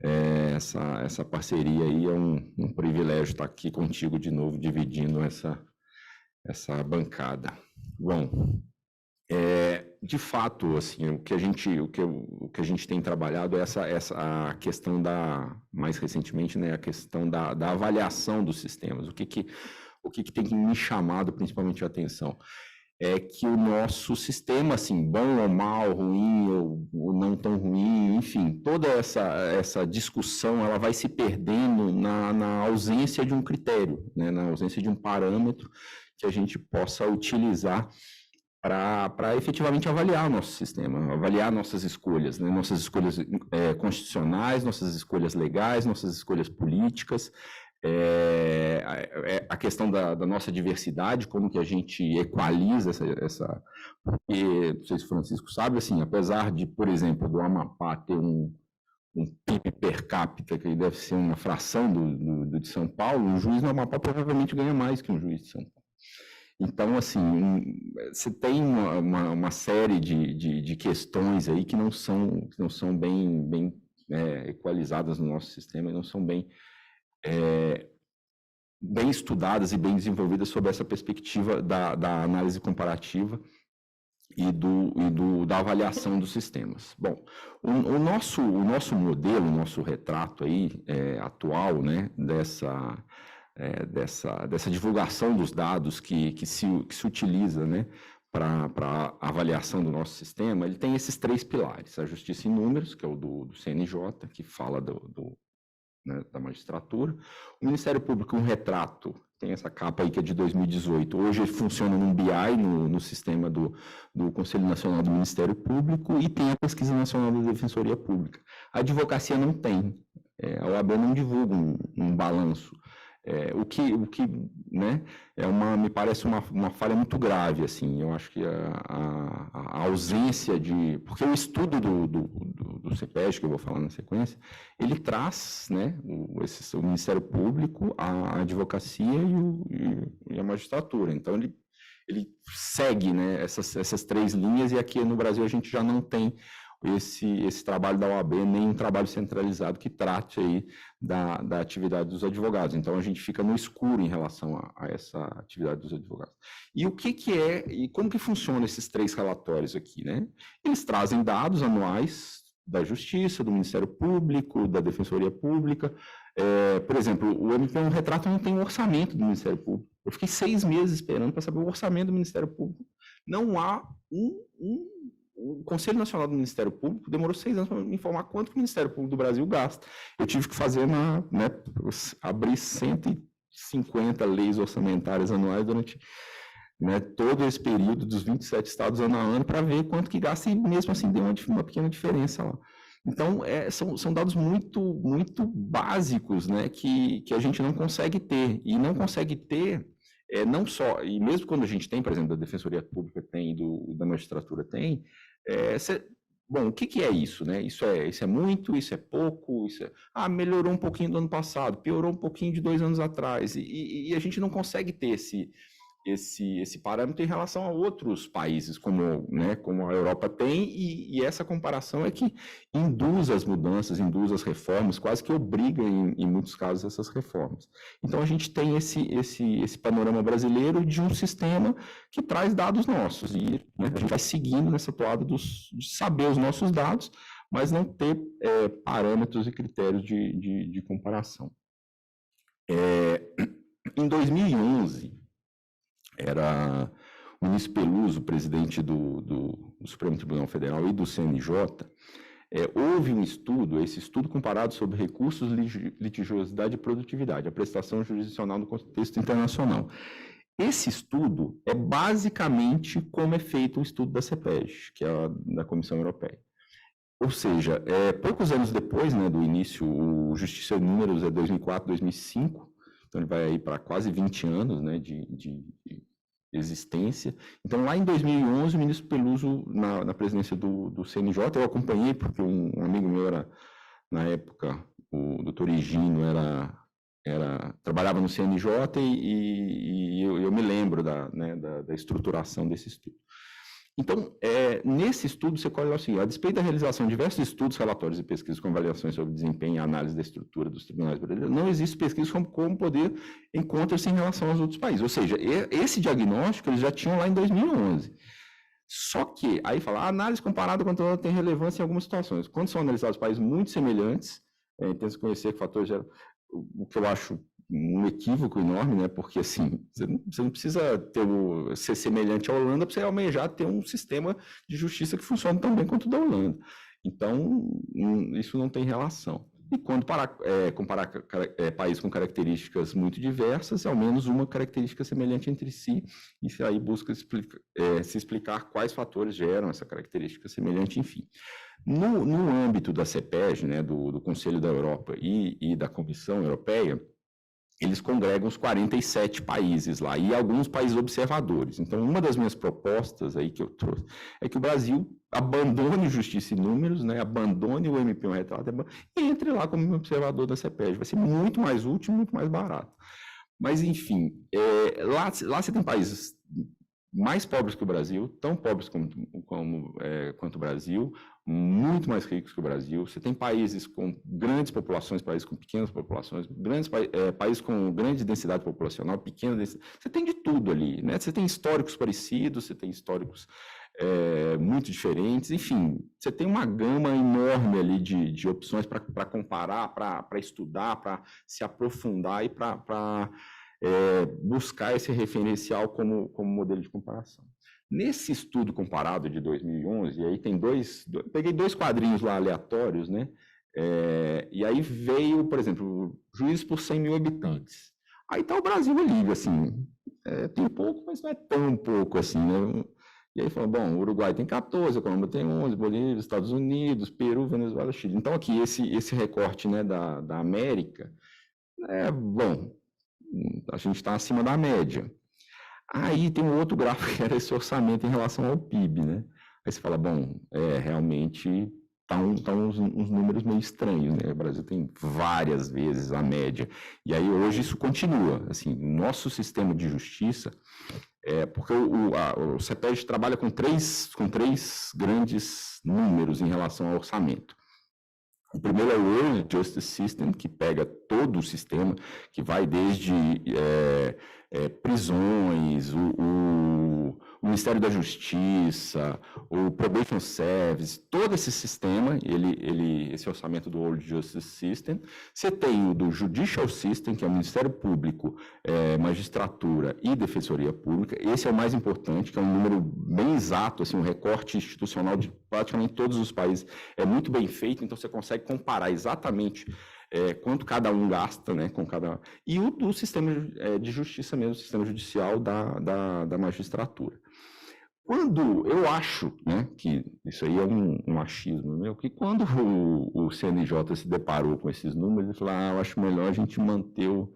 essa parceria aí. É um privilégio estar aqui contigo de novo, dividindo essa bancada. Bom, de fato, assim, o que a gente tem trabalhado é a questão mais recentemente, né, a questão da avaliação dos sistemas. O que tem me chamado principalmente a atenção é que o nosso sistema, assim, bom ou mal, ruim ou não tão ruim, enfim, toda essa discussão, ela vai se perdendo na ausência de um critério, né, na ausência de um parâmetro que a gente possa utilizar para efetivamente avaliar o nosso sistema, avaliar nossas escolhas, né? Nossas escolhas constitucionais, nossas escolhas legais, nossas escolhas políticas, a questão da nossa diversidade, como que a gente equaliza essa... Porque, não sei se o Francisco sabe, assim, apesar de, por exemplo, do Amapá ter um PIB per capita que deve ser uma fração do de São Paulo, um juiz no Amapá provavelmente ganha mais que um juiz de São Paulo. Então, assim, você tem uma série de questões aí que não são bem equalizadas no nosso sistema e não são bem estudadas e bem desenvolvidas sob essa perspectiva da análise comparativa e da avaliação dos sistemas. Bom, o nosso modelo, o nosso retrato aí, atual, né, dessa divulgação dos dados que se utiliza, né, para avaliação do nosso sistema, ele tem esses 3 pilares: a justiça em números, que é o do CNJ, que fala né, da magistratura; o Ministério Público, um retrato, tem essa capa aí que é de 2018, hoje ele funciona num BI, no sistema do Conselho Nacional do Ministério Público, e tem a Pesquisa Nacional da Defensoria Pública. A advocacia não tem, a OAB não divulga um balanço, o que né, me parece uma falha muito grave, assim. Eu acho que a ausência porque o estudo do CEPEG, que eu vou falar na sequência, ele traz, né, o Ministério Público, a advocacia e a magistratura. Então, ele segue, né, essas 3 linhas, e aqui no Brasil a gente já não tem esse trabalho da OAB, nem um trabalho centralizado que trate aí da atividade dos advogados. Então, a gente fica no escuro em relação a essa atividade dos advogados. E o que e como que funcionam esses 3 relatórios aqui, né? Eles trazem dados anuais da Justiça, do Ministério Público, da Defensoria Pública. Por exemplo, o MP é um retrato, não tem um orçamento do Ministério Público. Eu fiquei 6 meses esperando para saber o orçamento do Ministério Público. Não há o Conselho Nacional do Ministério Público demorou 6 anos para me informar quanto que o Ministério Público do Brasil gasta. Eu tive que fazer abrir 150 leis orçamentárias anuais durante, né, todo esse período dos 27 estados ano a ano, para ver quanto que gasta, e mesmo assim deu uma pequena diferença lá. Então, são dados muito, muito básicos, né, que a gente não consegue ter, e não consegue ter não só, e mesmo quando a gente tem, por exemplo, da Defensoria Pública tem, da magistratura tem, bom, o que é isso, né? Isso é muito, isso é pouco, melhorou um pouquinho do ano passado, piorou um pouquinho de 2 anos atrás, e a gente não consegue ter esse parâmetro em relação a outros países, como a Europa tem, e essa comparação é que induz as mudanças, induz as reformas, quase que obriga, em muitos casos, essas reformas. Então, a gente tem esse panorama brasileiro de um sistema que traz dados nossos, e, né, a gente vai seguindo nessa toada de saber os nossos dados, mas não ter parâmetros e critérios de comparação. Em 2011, era o ministro Peluso, presidente do Supremo Tribunal Federal e do CNJ, houve um estudo, esse estudo comparado sobre recursos, litigiosidade e produtividade, a prestação jurisdicional no contexto internacional. Esse estudo é basicamente como é feito o estudo da CEPEG, que é da Comissão Europeia. Ou seja, poucos anos depois, né, do início, o Justiça em Números é 2004, 2005, então ele vai aí para quase 20 anos, né, de existência. Então, lá em 2011, o ministro Peluso, na presidência do CNJ, eu acompanhei, porque um amigo meu era, na época, o doutor Higino, trabalhava no CNJ, e eu me lembro da estruturação desse estudo. Então, nesse estudo, você colhe assim: a despeito da realização de diversos estudos, relatórios e pesquisas com avaliações sobre desempenho e análise da estrutura dos tribunais brasileiros, não existe pesquisa como poder encontra-se em relação aos outros países. Ou seja, esse diagnóstico eles já tinham lá em 2011. Só que, aí fala, a análise comparada com ela tem relevância em algumas situações. Quando são analisados países muito semelhantes, tem que conhecer que fatores geram, o que eu acho um equívoco enorme, né? Porque, assim, você não precisa ser semelhante à Holanda para você almejar ter um sistema de justiça que funcione tão bem quanto o da Holanda. Então, isso não tem relação. E quando comparar países com características muito diversas, ao menos uma característica semelhante entre si, e aí busca se explicar quais fatores geram essa característica semelhante, enfim. No âmbito da CEPEG, né, do Conselho da Europa e da Comissão Europeia, eles congregam os 47 países lá, e alguns países observadores. Então, uma das minhas propostas aí que eu trouxe é que o Brasil abandone Justiça e Números, né, abandone o MP1 Retrato, e entre lá como observador da CEPEG. Vai ser muito mais útil, muito mais barato. Mas, enfim, lá você tem países mais pobres que o Brasil, tão pobres quanto o Brasil, muito mais ricos que o Brasil. Você tem países com grandes populações, países com pequenas populações, países com grande densidade populacional, pequena densidade. Você tem de tudo ali, né? Você tem históricos parecidos, você tem históricos muito diferentes, enfim, você tem uma gama enorme ali de opções para comparar, para estudar, para se aprofundar e para buscar esse referencial como modelo de comparação. Nesse estudo comparado de 2011, e aí tem peguei 2 quadrinhos lá aleatórios, né? E aí veio, por exemplo, juízes por 100 mil habitantes. Aí tá o Brasil ali, assim, tem pouco, mas não é tão pouco assim, né? E aí falou, bom, o Uruguai tem 14, a Colômbia tem 11, Bolívia, Estados Unidos, Peru, Venezuela, Chile. Então aqui esse recorte, né, da América, bom, a gente está acima da média. Aí tem um outro gráfico que era esse orçamento em relação ao PIB, né? Aí você fala, bom, realmente tá uns números meio estranhos, né? O Brasil tem várias vezes a média. E aí hoje isso continua, assim, nosso sistema de justiça, porque o CEPEJ trabalha com três grandes números em relação ao orçamento. O primeiro é o World Justice System, que pega todo o sistema, que vai desde prisões, o Ministério da Justiça, o Probation Service, todo esse sistema, esse orçamento do World Justice System. Você tem o do Judicial System, que é o Ministério Público, Magistratura e Defensoria Pública. Esse é o mais importante, que é um número bem exato, assim, um recorte institucional de praticamente todos os países. É muito bem feito, então você consegue comparar exatamente quanto cada um gasta, né, com cada... E o do sistema de justiça mesmo, o sistema judicial da magistratura. Quando eu acho, né, que isso aí é um achismo meu, que quando o CNJ se deparou com esses números, ele falou, eu acho melhor a gente manter o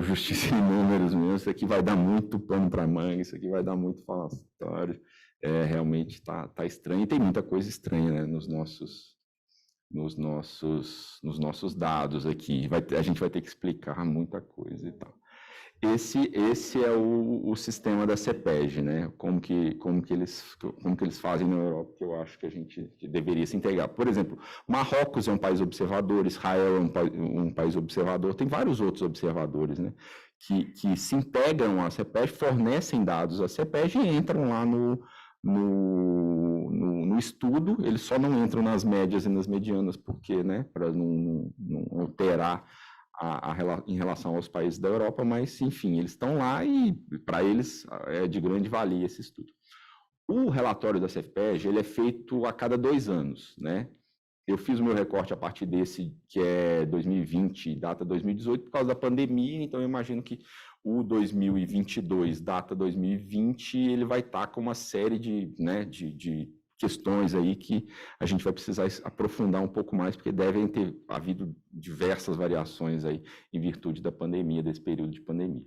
Justiça em Números mesmo, isso aqui vai dar muito pano para manga, isso aqui vai dar muito falatório, realmente tá estranho, e tem muita coisa estranha, né, nos nossos dados aqui, a gente vai ter que explicar muita coisa e tal. Esse é o sistema da CEPEJ, né? Como que eles fazem na Europa, que eu acho que a gente deveria se integrar. Por exemplo, Marrocos é um país observador, Israel é um país observador, tem vários outros observadores, né? Que se integram à CEPEJ, fornecem dados à CEPEJ e entram lá no estudo. Eles só não entram nas médias e nas medianas, porque, né? Para não alterar em relação aos países da Europa, mas, enfim, eles estão lá e, para eles, é de grande valia esse estudo. O relatório da CEPEJ, ele é feito a cada 2 anos, né? Eu fiz o meu recorte a partir desse, que é 2020, data 2018, por causa da pandemia, então eu imagino que o 2022, data 2020, ele vai estar com uma série de questões aí que a gente vai precisar aprofundar um pouco mais, porque devem ter havido diversas variações aí em virtude da pandemia, desse período de pandemia.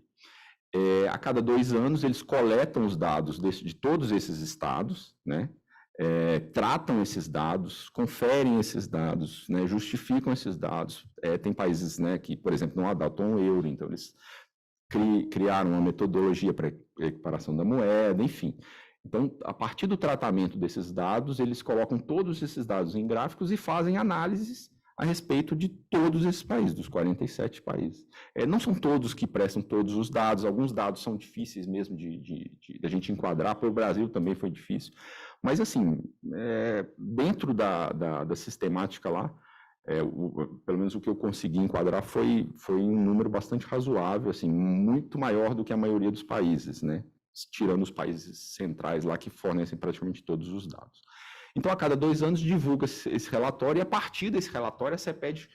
A cada 2 anos, eles coletam os dados de todos esses estados, né? Tratam esses dados, conferem esses dados, né? Justificam esses dados. Tem países, né, que, por exemplo, não adotam o euro, então eles criaram uma metodologia para equiparação da moeda, enfim. Então, a partir do tratamento desses dados, eles colocam todos esses dados em gráficos e fazem análises a respeito de todos esses países, dos 47 países. Não são todos que prestam todos os dados, alguns dados são difíceis mesmo de a gente enquadrar, para o Brasil também foi difícil, mas, assim, dentro da sistemática lá, pelo menos o que eu consegui enquadrar foi um número bastante razoável, assim, muito maior do que a maioria dos países, né? Tirando os países centrais lá que fornecem praticamente todos os dados. Então, a cada 2 anos divulga esse relatório, e a partir desse relatório a CEPEJ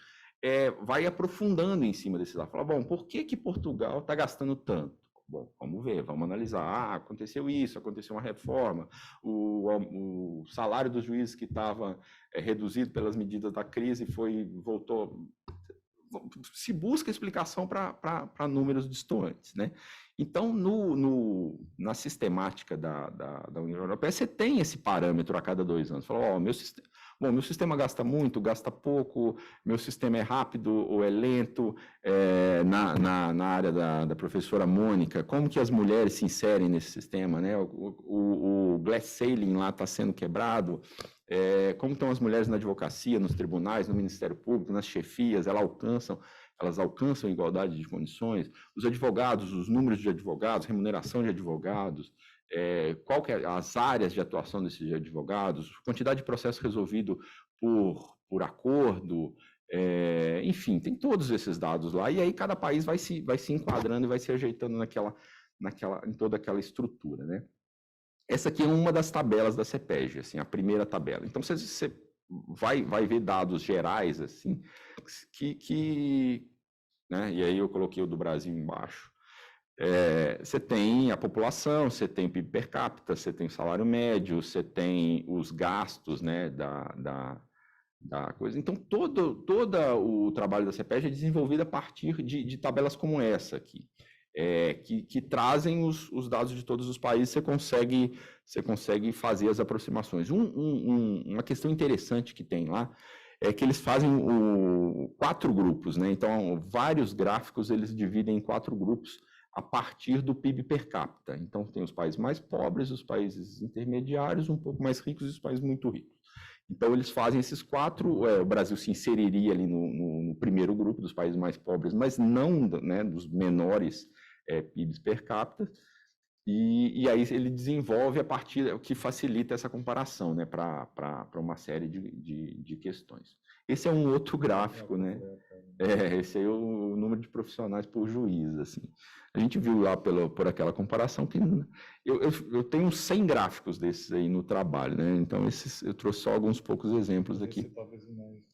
vai aprofundando em cima desses dados. Fala, bom, por que Portugal está gastando tanto? Bom, vamos ver, vamos analisar. Aconteceu isso, aconteceu uma reforma, o salário dos juízes que estava reduzido pelas medidas da crise voltou... Se busca explicação para números distantes, né? Então, na sistemática da União Europeia, você tem esse parâmetro a cada 2 anos. Fala, Bom, meu sistema gasta muito, gasta pouco, meu sistema é rápido ou é lento. Na área da professora Mônica, como que as mulheres se inserem nesse sistema, né? O glass ceiling lá está sendo quebrado. Como estão as mulheres na advocacia, nos tribunais, no Ministério Público, nas chefias, elas alcançam igualdade de condições? Os advogados, os números de advogados, remuneração de advogados, qual que é as áreas de atuação desses advogados, quantidade de processo resolvido por acordo, enfim, tem todos esses dados lá, e aí cada país vai se enquadrando e vai se ajeitando em toda aquela estrutura, né? Essa aqui é uma das tabelas da CEPEG, assim, a primeira tabela. Então, você vai ver dados gerais, assim, né? E aí eu coloquei o do Brasil embaixo. Você tem a população, você tem o PIB per capita, você tem o salário médio, você tem os gastos, né, da coisa. Então, todo o trabalho da CEPEG é desenvolvido a partir de tabelas como essa aqui, que trazem os dados de todos os países. Você consegue fazer as aproximações. Uma questão interessante que tem lá é que eles fazem 4 grupos, né? Então, vários gráficos eles dividem em 4 grupos a partir do PIB per capita. Então, tem os países mais pobres, os países intermediários, um pouco mais ricos e os países muito ricos. Então, eles fazem esses 4, o Brasil se inseriria ali no primeiro grupo dos países mais pobres, mas não, né, dos menores PIBs per capita, e aí ele desenvolve a partir, o que facilita essa comparação, né, para uma série de questões. Esse é um outro gráfico, né? Esse aí é o número de profissionais por juiz, assim. A gente viu lá por aquela comparação que eu tenho 100 gráficos desses aí no trabalho, né? Então, eu trouxe só alguns poucos exemplos aqui.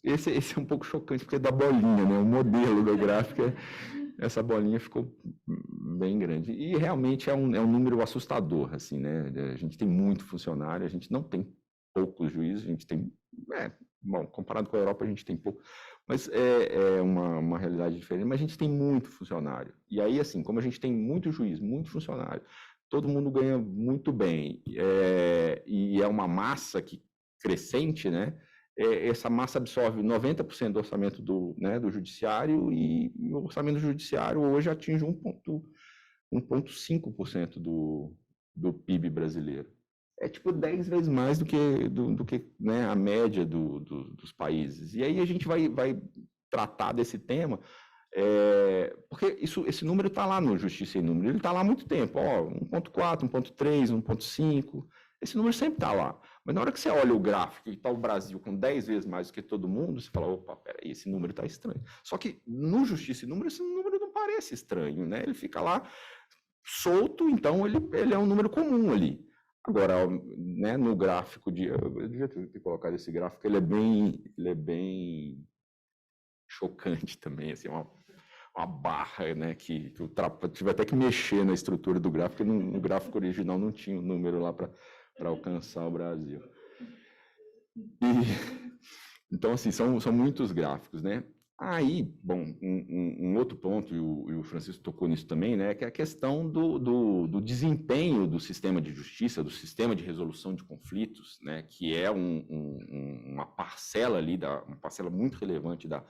Esse é um pouco chocante, porque é da bolinha, né? O modelo do gráfico, essa bolinha ficou bem grande. E realmente é um número assustador, assim, né? A gente tem muito funcionário, a gente não tem poucos juízes, a gente tem... bom, comparado com a Europa, a gente tem pouco, mas é uma realidade diferente, mas a gente tem muito funcionário. E aí, assim, como a gente tem muito juiz, muito funcionário, todo mundo ganha muito bem, e é uma massa crescente, né? Essa massa absorve 90% do orçamento do judiciário, e o orçamento do judiciário hoje atinge 1,5% do PIB brasileiro. É tipo 10 vezes mais do que né, a média dos países. E aí a gente vai tratar desse tema, porque esse número está lá no Justiça e Número, ele está lá há muito tempo, 1,4, 1,3, 1,5, esse número sempre está lá. Mas na hora que você olha o gráfico e está o Brasil com 10 vezes mais do que todo mundo, você fala, opa, peraí, esse número está estranho. Só que no Justiça e Número, esse número não parece estranho, né? Ele fica lá solto, então ele é um número comum ali. Agora, né, no gráfico eu devia ter colocado esse gráfico, ele é bem chocante também, assim, uma barra, né, que eu tive até que mexer na estrutura do gráfico, porque no gráfico original não tinha o número lá para alcançar o Brasil. Então, assim, são muitos gráficos, né? Aí, bom, um outro ponto, e o Francisco tocou nisso também, né, que é a questão do desempenho do sistema de justiça, do sistema de resolução de conflitos, né, que é uma parcela ali, uma parcela muito relevante da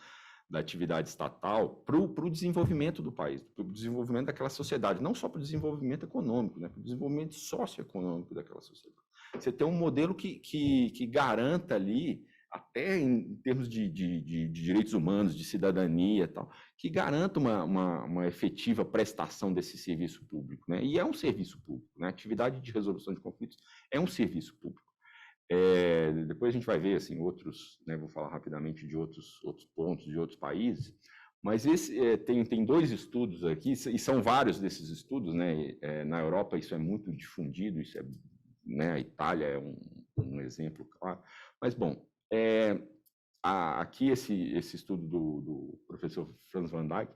atividade estatal para o desenvolvimento do país, para o desenvolvimento daquela sociedade, não só para o desenvolvimento econômico, né, para o desenvolvimento socioeconômico daquela sociedade. Você tem um modelo que garanta ali, até em termos de direitos humanos, de cidadania e tal, que garanta uma efetiva prestação desse serviço público, né? E é um serviço público, né? A atividade de resolução de conflitos é um serviço público. Depois a gente vai ver, assim, outros, né? Vou falar rapidamente de outros pontos de outros países, mas tem 2 estudos aqui, e são vários desses estudos, né? Na Europa isso é muito difundido, né? A Itália é um exemplo claro, mas, bom, aqui esse estudo do professor Frans van Dijk,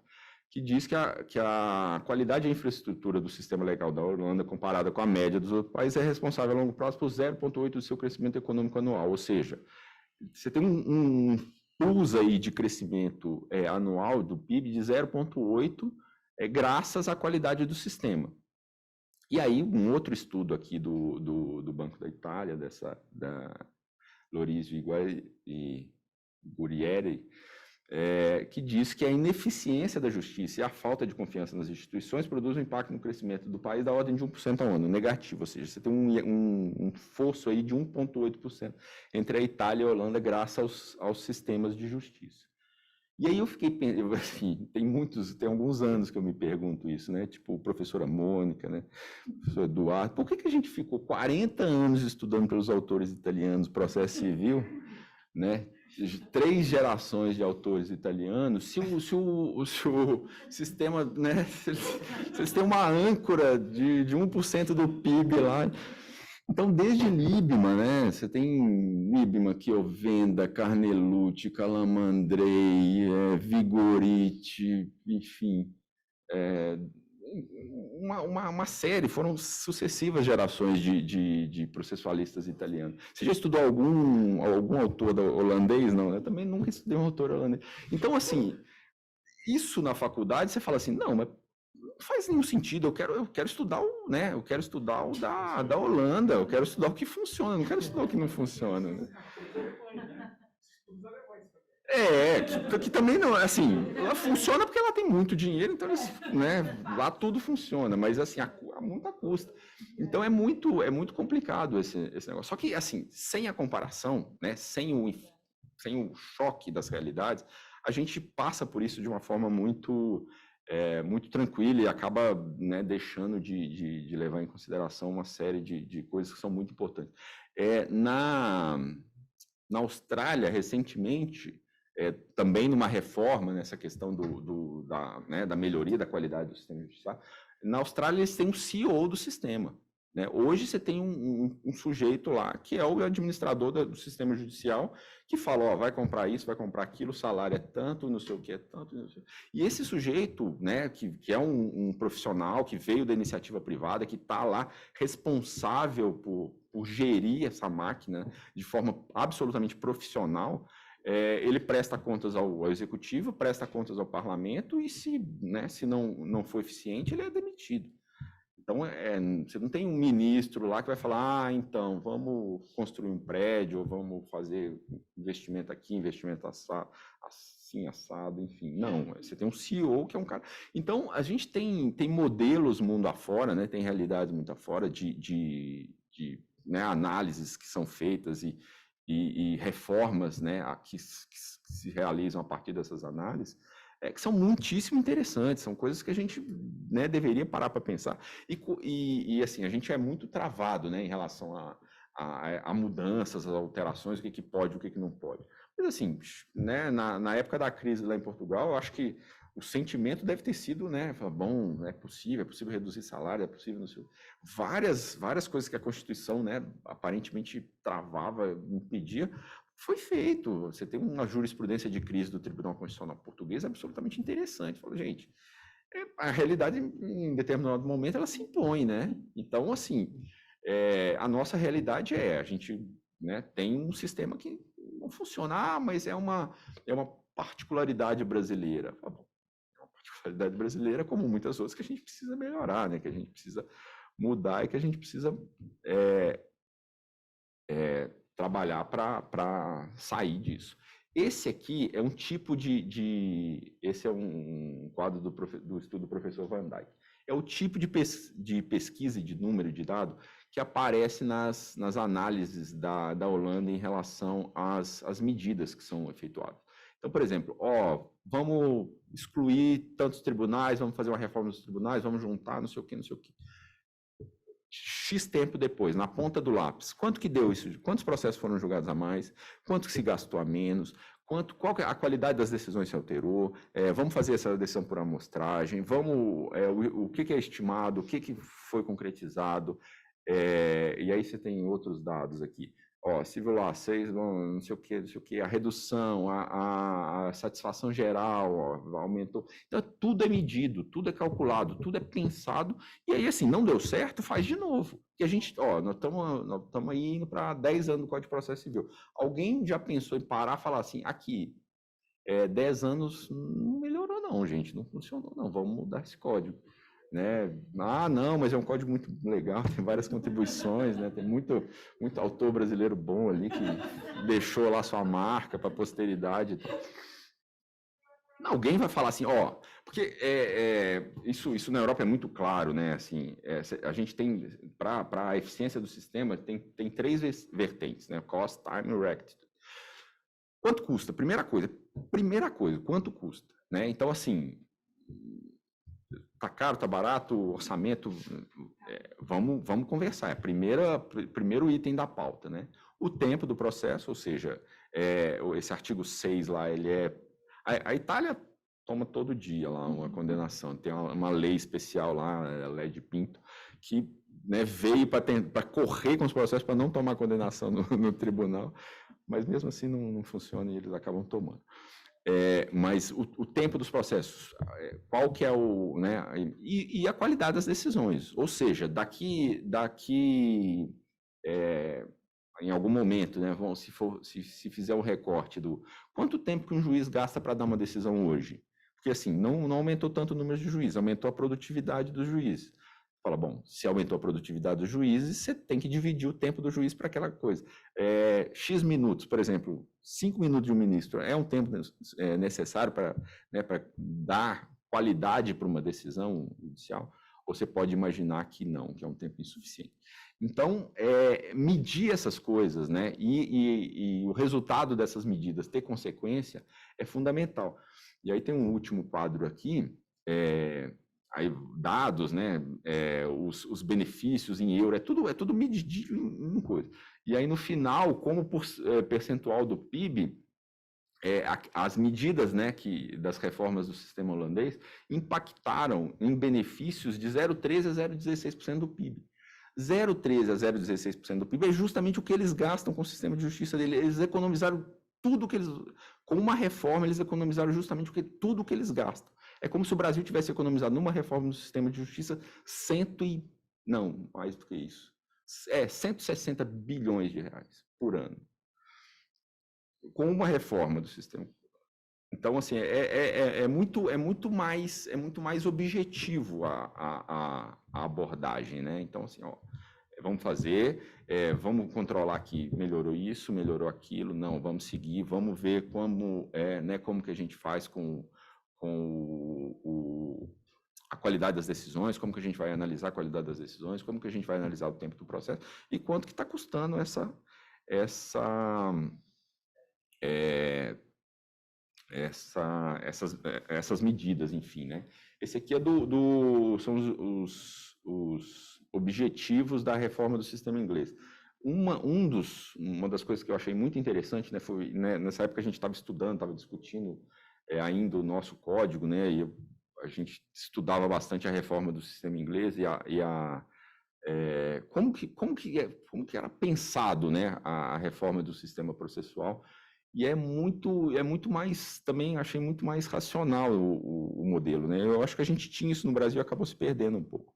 que diz que a qualidade da infraestrutura do sistema legal da Holanda, comparada com a média dos outros países, é responsável a longo prazo por 0,8% do seu crescimento econômico anual. Ou seja, você tem um plus aí de crescimento anual do PIB de 0,8%, graças à qualidade do sistema. E aí, um outro estudo aqui do Banco da Itália, Lorizio e Guerrieri, que diz que a ineficiência da justiça e a falta de confiança nas instituições produz um impacto no crescimento do país da ordem de 1% ao ano, negativo, ou seja, você tem um fosso aí de 1,8% entre a Itália e a Holanda graças aos sistemas de justiça. E aí eu fiquei pensando, assim, tem alguns anos que eu me pergunto isso, né? Tipo, professora Mônica, né? Professor Eduardo, por que a gente ficou 40 anos estudando pelos autores italianos processo civil, né? 3 gerações de autores italianos, se o sistema, né? Se eles têm uma âncora de 1% do PIB lá. Então, desde Liebman, né? Você tem Liebman, Chiovenda, Carnelucci, Calamandrei, Vigoriti, enfim, uma série, foram sucessivas gerações de processualistas italianos. Você já estudou algum autor holandês? Não, eu também nunca estudei um autor holandês. Então, assim, isso na faculdade, você fala assim, não, mas não faz nenhum sentido, eu quero estudar eu quero estudar o da Holanda, eu quero estudar o que funciona, não quero estudar o que não funciona, né? Que também não, assim, ela funciona porque ela tem muito dinheiro, então né, lá tudo funciona, mas assim, a muita custa. Então é muito complicado esse negócio. Só que, assim, sem a comparação, né, sem o choque das realidades, a gente passa por isso de uma forma muito tranquila e acaba, né, deixando de levar em consideração uma série de coisas que são muito importantes. Na Austrália, recentemente, também numa reforma nessa questão da melhoria da qualidade do sistema judiciário, na Austrália eles têm um CEO do sistema. Né? Hoje você tem um sujeito lá, que é o administrador do sistema judicial, que fala, vai comprar isso, vai comprar aquilo, o salário é tanto, não sei o que é tanto. Não sei. E esse sujeito, né, que é um profissional que veio da iniciativa privada, que está lá responsável por gerir essa máquina de forma absolutamente profissional, ele presta contas ao executivo, presta contas ao parlamento e se não for eficiente, ele é demitido. Então, você não tem um ministro lá que vai falar, então, vamos construir um prédio, ou vamos fazer investimento aqui, investimento assim, assado, enfim. Não, você tem um CEO que é um cara... Então, a gente tem modelos mundo afora, né? Tem realidades muito afora de análises que são feitas e reformas, né, que se realizam a partir dessas análises, que são muitíssimo interessantes, são coisas que a gente, né, deveria parar para pensar. E assim, a gente é muito travado, né, em relação a mudanças, a alterações, o que pode, o que não pode. Mas assim, né, na época da crise lá em Portugal, eu acho que o sentimento deve ter sido, né, bom, é possível reduzir salário, é possível, não sei, várias coisas que a Constituição, né, aparentemente travava, impedia, foi feito. Você tem uma jurisprudência de crise do Tribunal Constitucional Português absolutamente interessante. Fala, gente, a realidade, em determinado momento, ela se impõe, né? Então, assim, a nossa realidade a gente, né, tem um sistema que não funciona, mas é uma particularidade brasileira. É uma particularidade brasileira, como muitas outras, que a gente precisa melhorar, né? Que a gente precisa mudar e que a gente precisa trabalhar para sair disso. Esse aqui é um tipo esse é um quadro do estudo do professor Van Dijk. É o tipo de pesquisa e de número de dado que aparece nas análises da Holanda em relação às medidas que são efetuadas. Então, por exemplo, vamos excluir tantos tribunais, vamos fazer uma reforma dos tribunais, vamos juntar, não sei o quê. X tempo depois, na ponta do lápis, quanto que deu isso? Quantos processos foram julgados a mais? Quanto que se gastou a menos? Qual que a qualidade das decisões se alterou? Vamos fazer essa decisão por amostragem? O que é estimado? O que foi concretizado? E aí você tem outros dados aqui. Civil Law 6, não sei o que, a redução, a satisfação geral aumentou. Então, tudo é medido, tudo é calculado, tudo é pensado. E aí, assim, não deu certo, faz de novo. E a gente, nós estamos aí indo para 10 anos do Código de Processo Civil. Alguém já pensou em parar e falar assim, aqui, 10 anos não melhorou não, gente, não funcionou não, vamos mudar esse código. né? Ah, não, mas é um código muito legal, tem várias contribuições, né? Tem muito autor brasileiro bom ali que deixou lá sua marca para a posteridade. Não, alguém vai falar assim, ó, porque isso na Europa é muito claro, né? Assim, a gente tem, para a eficiência do sistema, tem três vertentes, né? Cost, time e reactive. Quanto custa? Primeira coisa, quanto custa, né? Então, assim, tá caro, tá barato, orçamento, vamos conversar. É primeiro item da pauta, né? O tempo do processo, ou seja, esse artigo 6 lá, ele a Itália toma todo dia lá uma condenação, tem uma lei especial lá, a lei de Pinto, que, né, veio para correr com os processos para não tomar condenação no tribunal, mas mesmo assim não funciona e eles acabam tomando. Mas o tempo dos processos, qual que é o, né, e a qualidade das decisões, ou seja, daqui em algum momento, né, se fizer o recorte do quanto tempo que um juiz gasta para dar uma decisão hoje, porque assim, não aumentou tanto o número de juízes, aumentou a produtividade dos juízes. Fala, bom, se aumentou a produtividade dos juízes, você tem que dividir o tempo do juiz para aquela coisa. X minutos, por exemplo, 5 minutos de um ministro, é um tempo necessário para, né, dar qualidade para uma decisão judicial? Ou você pode imaginar que não, que é um tempo insuficiente. Então, medir essas coisas, né, e o resultado dessas medidas ter consequência é fundamental. E aí tem um último quadro aqui, aí, dados, né, os benefícios em euro, é tudo medido em coisa. E aí, no final, como percentual do PIB, as medidas, né, das reformas do sistema holandês impactaram em benefícios de 0,13% a 0,16% do PIB. 0,13% a 0,16% do PIB é justamente o que eles gastam com o sistema de justiça dele. Eles economizaram tudo que eles... Com uma reforma, eles economizaram justamente tudo o que eles gastam. É como se o Brasil tivesse economizado numa reforma do sistema de justiça não, mais do que isso. 160 bilhões de reais por ano. Com uma reforma do sistema. Então, assim, é muito mais objetivo a abordagem, né? Então, assim, ó, vamos fazer, vamos controlar aqui, melhorou isso, melhorou aquilo, não, vamos seguir, vamos ver como, né, como que a gente faz com a qualidade das decisões, como que a gente vai analisar a qualidade das decisões, como que a gente vai analisar o tempo do processo e quanto que está custando essas medidas, enfim, né? Esse aqui são os objetivos da reforma do sistema inglês. Uma das coisas que eu achei muito interessante, né, foi, né, nessa época a gente estava estudando, estava discutindo ainda o nosso código, né, e a gente estudava bastante a reforma do sistema inglês como que era pensado, né, a reforma do sistema processual. E é muito mais, também achei muito mais racional o modelo, né? Eu acho que a gente tinha isso no Brasil e acabou se perdendo um pouco.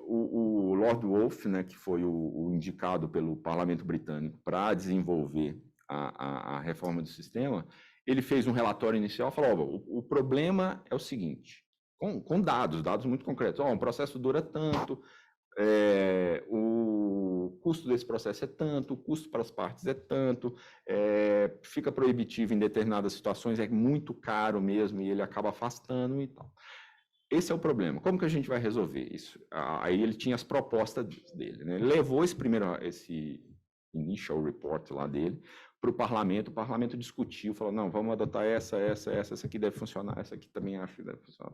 O Lord Wolfe, né, que foi o indicado pelo Parlamento Britânico para desenvolver a reforma do sistema, ele fez um relatório inicial e falou, o problema é o seguinte, com dados muito concretos, um processo dura tanto, o custo desse processo é tanto, o custo para as partes é tanto, fica proibitivo em determinadas situações, é muito caro mesmo e ele acaba afastando e tal. Esse é o problema. Como que a gente vai resolver isso? Aí ele tinha as propostas dele, né? Ele levou esse initial report lá dele para o parlamento discutiu, falou, não, vamos adotar essa aqui deve funcionar, essa aqui também acho que deve funcionar.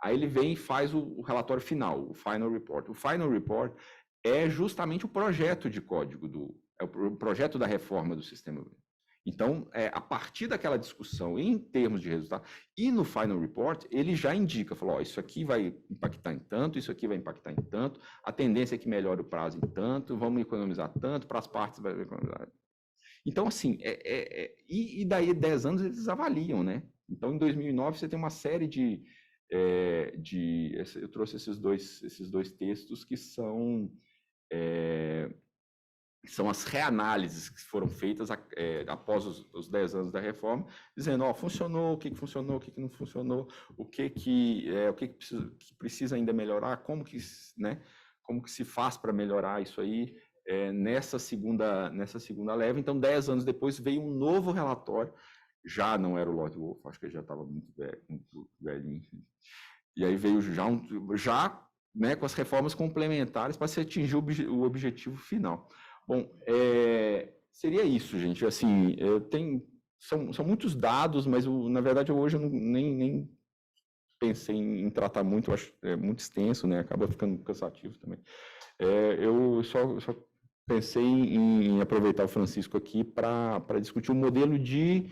Aí ele vem e faz o relatório final, o final report. O final report é justamente o projeto de código, o projeto da reforma do sistema. Então, a partir daquela discussão em termos de resultado, e no final report, ele já indica, falou, isso aqui vai impactar em tanto, isso aqui vai impactar em tanto, a tendência é que melhore o prazo em tanto, vamos economizar tanto, para as partes vai economizar. Então, assim, e daí 10 anos eles avaliam, né? Então, em 2009, você tem uma série eu trouxe esses dois textos que são são as reanálises que foram feitas após os 10 anos da reforma, dizendo, funcionou, o que funcionou, o que não funcionou, o que precisa ainda melhorar, como que se faz para melhorar isso aí nessa segunda leva. Então, 10 anos depois, veio um novo relatório, já não era o Lord Wolf, acho que ele já estava muito velhinho, e aí veio já com as reformas complementares para se atingir o objetivo final. Bom, seria isso, gente. Assim, são muitos dados, mas na verdade hoje eu nem pensei em tratar muito, eu acho muito extenso, né? Acaba ficando cansativo também. Eu só pensei em aproveitar o Francisco aqui para discutir um modelo de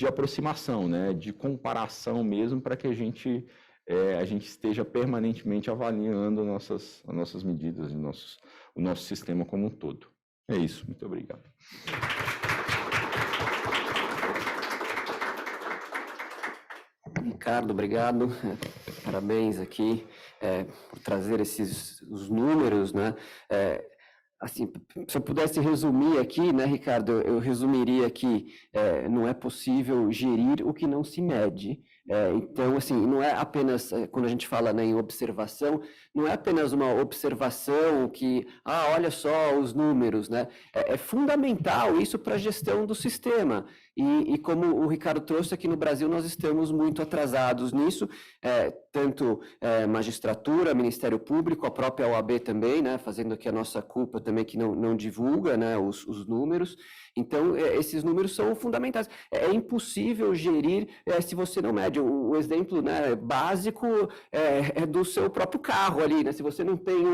aproximação, né? De comparação mesmo, para que a gente esteja permanentemente avaliando as nossas medidas, o nosso sistema como um todo. É isso, muito obrigado. Ricardo, obrigado. Parabéns aqui por trazer os números, né? Assim, se eu pudesse resumir aqui, né, Ricardo, eu resumiria que não é possível gerir o que não se mede. Então, assim, não é apenas, quando a gente fala, né, em observação, não é apenas uma observação que, olha só os números, né? É fundamental isso para a gestão do sistema. E como o Ricardo trouxe, aqui no Brasil nós estamos muito atrasados nisso, tanto magistratura, Ministério Público, a própria OAB também, né, fazendo aqui a nossa culpa também que não divulga, né, os números. Então, esses números são fundamentais. É impossível gerir se você não mede. O exemplo, né, básico é do seu próprio carro ali, né? Se você não tem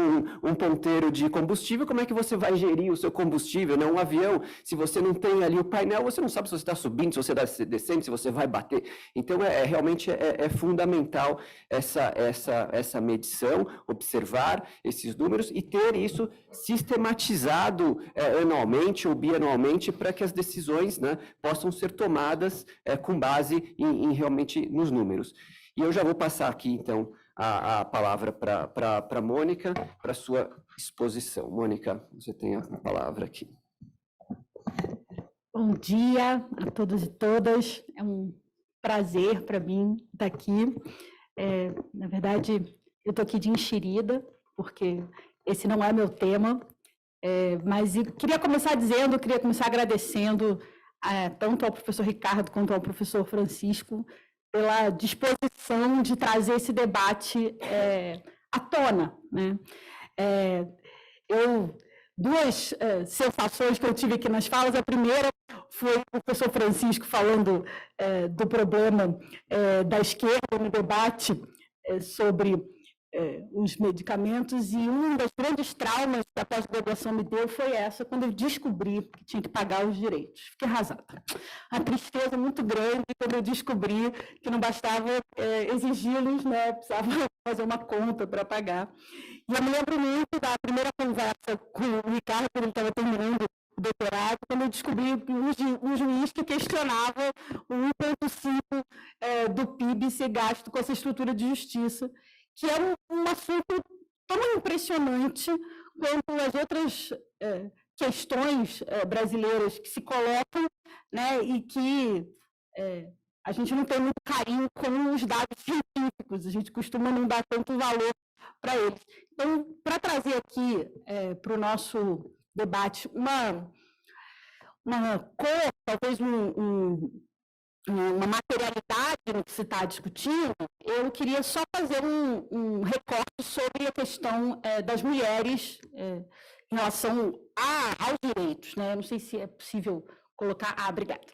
um ponteiro de combustível, como é que você vai gerir o seu combustível, né? Um avião, se você não tem ali o painel, você não sabe se você está subindo, se você está descendo, se você vai bater. Então, realmente é fundamental essa medição, observar esses números e ter isso sistematizado anualmente ou bianualmente para que as decisões, né, possam ser tomadas com base realmente nos números. E eu já vou passar aqui, então, a palavra para a Mônica, para a sua exposição. Mônica, você tem a palavra aqui. Bom dia a todos e todas. É um prazer para mim estar aqui. Na verdade, eu estou aqui de enxerida, porque esse não é meu tema, mas queria começar agradecendo tanto ao professor Ricardo quanto ao professor Francisco pela disposição de trazer esse debate à tona, né? Duas sensações que eu tive aqui nas falas. A primeira foi o professor Francisco falando do problema da esquerda no debate sobre os medicamentos, e um dos grandes traumas que a pós-graduação me deu foi quando eu descobri que tinha que pagar os direitos. Fiquei arrasada. A tristeza muito grande quando eu descobri que não bastava exigi-los, né? Precisava fazer uma conta para pagar. E eu me lembro muito da primeira conversa com o Ricardo, quando ele estava terminando o doutorado, quando eu descobri um juiz que questionava o 1,5% do PIB ser gasto com essa estrutura de justiça, que é um assunto tão impressionante quanto as outras questões brasileiras que se colocam, né, e que a gente não tem muito carinho com os dados científicos, a gente costuma não dar tanto valor para eles. Então, para trazer aqui para o nosso debate uma cor, talvez uma materialidade no que se está discutindo, eu queria só fazer um recorte sobre a questão das mulheres em relação aos direitos, né? Eu não sei se é possível colocar... obrigada.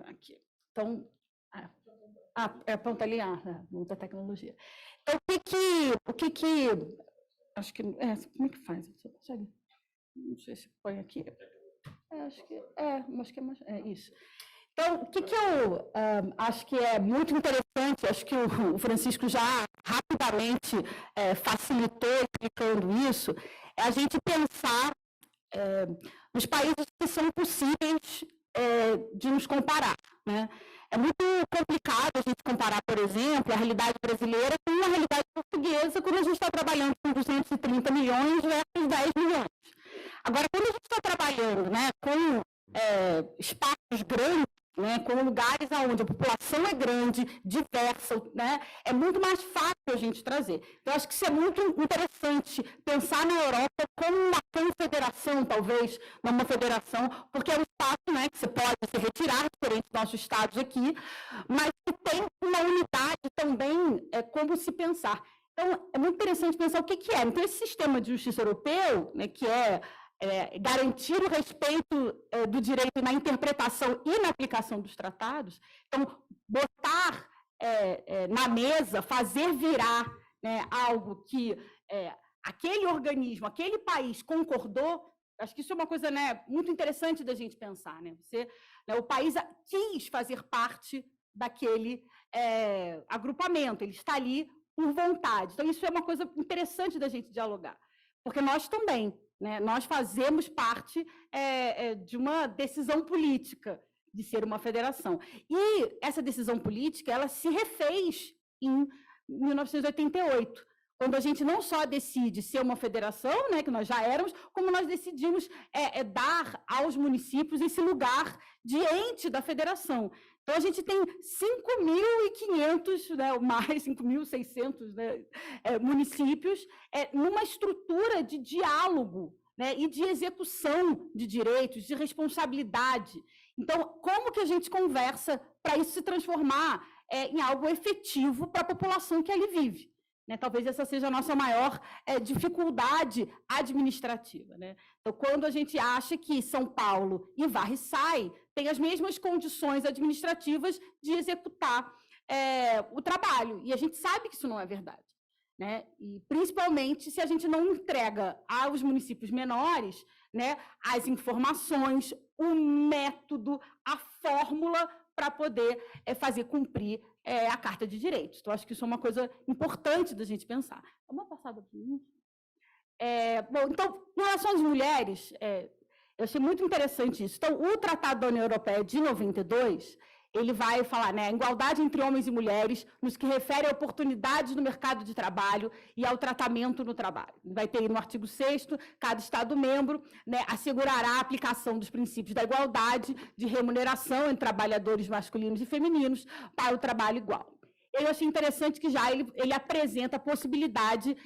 Aqui. Então, aponta ali, muita tecnologia. Então, o que acho que... como é que faz? Você consegue? Não sei se põe aqui. Acho que é mais... isso. Então, o que eu acho que é muito interessante, acho que o Francisco já rapidamente facilitou explicando isso, é a gente pensar nos países que são possíveis de nos comparar, né? É muito complicado a gente comparar, por exemplo, a realidade brasileira com a realidade portuguesa, quando a gente está trabalhando com 230 milhões versus 10 milhões. Agora, quando a gente está trabalhando, né, com espaços grandes, né, com lugares onde a população é grande, diversa, né, é muito mais fácil a gente trazer. Então, acho que isso é muito interessante, pensar na Europa como uma confederação, talvez, não uma federação, porque é um espaço, né, que você pode se retirar, diferente dos nossos estados aqui, mas que tem uma unidade também, como se pensar. Então, é muito interessante pensar o que é. Então, esse sistema de justiça europeu, né, que garantir o respeito do direito na interpretação e na aplicação dos tratados, então, botar na mesa, fazer virar, né, algo que aquele organismo, aquele país concordou, acho que isso é uma coisa, né, muito interessante da gente pensar. Né? O país quis fazer parte daquele agrupamento, ele está ali por vontade. Então, isso é uma coisa interessante da gente dialogar, porque nós também, né, nós fazemos parte de uma decisão política de ser uma federação. E essa decisão política, ela se refez em 1988, quando a gente não só decide ser uma federação, né, que nós já éramos, como nós decidimos dar aos municípios esse lugar de ente da federação. Então, a gente tem 5.500, né, mais 5.600, né, municípios numa estrutura de diálogo, né, e de execução de direitos, de responsabilidade. Então, como que a gente conversa para isso se transformar em algo efetivo para a população que ali vive? Né? Talvez essa seja a nossa maior dificuldade administrativa. Né? Então, quando a gente acha que São Paulo e Varre-Sai têm as mesmas condições administrativas de executar o trabalho, e a gente sabe que isso não é verdade. Né? E, principalmente, se a gente não entrega aos municípios menores, né, as informações, o método, a fórmula para poder fazer cumprir a Carta de Direitos. Então, acho que isso é uma coisa importante da gente pensar. Vamos passar daqui. Bom, então, em relação às mulheres, eu achei muito interessante isso. Então, o Tratado da União Europeia de 92, ele vai falar, né, a igualdade entre homens e mulheres, nos que refere a oportunidades no mercado de trabalho e ao tratamento no trabalho. Vai ter no artigo 6º, cada Estado-membro, né, assegurará a aplicação dos princípios da igualdade de remuneração entre trabalhadores masculinos e femininos para o trabalho igual. Eu achei interessante que já ele apresenta a possibilidade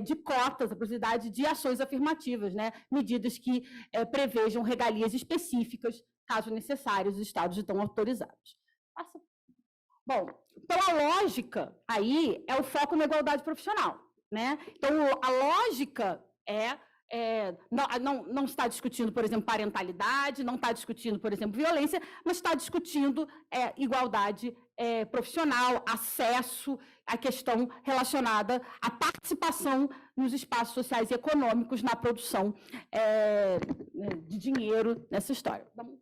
de cotas, a possibilidade de ações afirmativas, né, medidas que prevejam regalias específicas, caso necessário, os estados estão autorizados. Bom, então a lógica aí é o foco na igualdade profissional, né? Então, a lógica não está discutindo, por exemplo, parentalidade, não está discutindo, por exemplo, violência, mas está discutindo igualdade profissional, acesso, a questão relacionada à participação nos espaços sociais e econômicos na produção de dinheiro nessa história. Bom,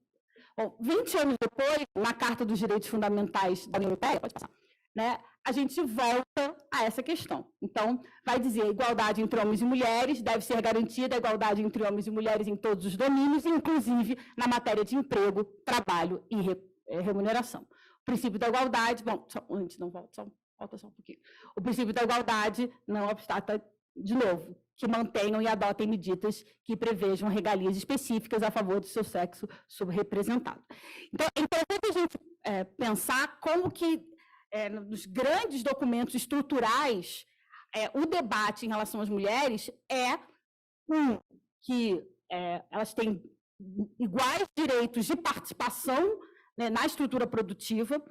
20 anos depois, na Carta dos Direitos Fundamentais da União Europeia, pode passar, né, a gente volta a essa questão. Então, vai dizer, a igualdade entre homens e mulheres deve ser garantida, a igualdade entre homens e mulheres em todos os domínios, inclusive na matéria de emprego, trabalho e remuneração. O princípio da igualdade, bom, falta só um pouquinho. O princípio da igualdade não obstata, de novo, que mantenham e adotem medidas que prevejam regalias específicas a favor do seu sexo subrepresentado. Então, é importante a gente pensar como que, nos grandes documentos estruturais, o debate em relação às mulheres que elas têm iguais direitos de participação, né, na estrutura produtiva,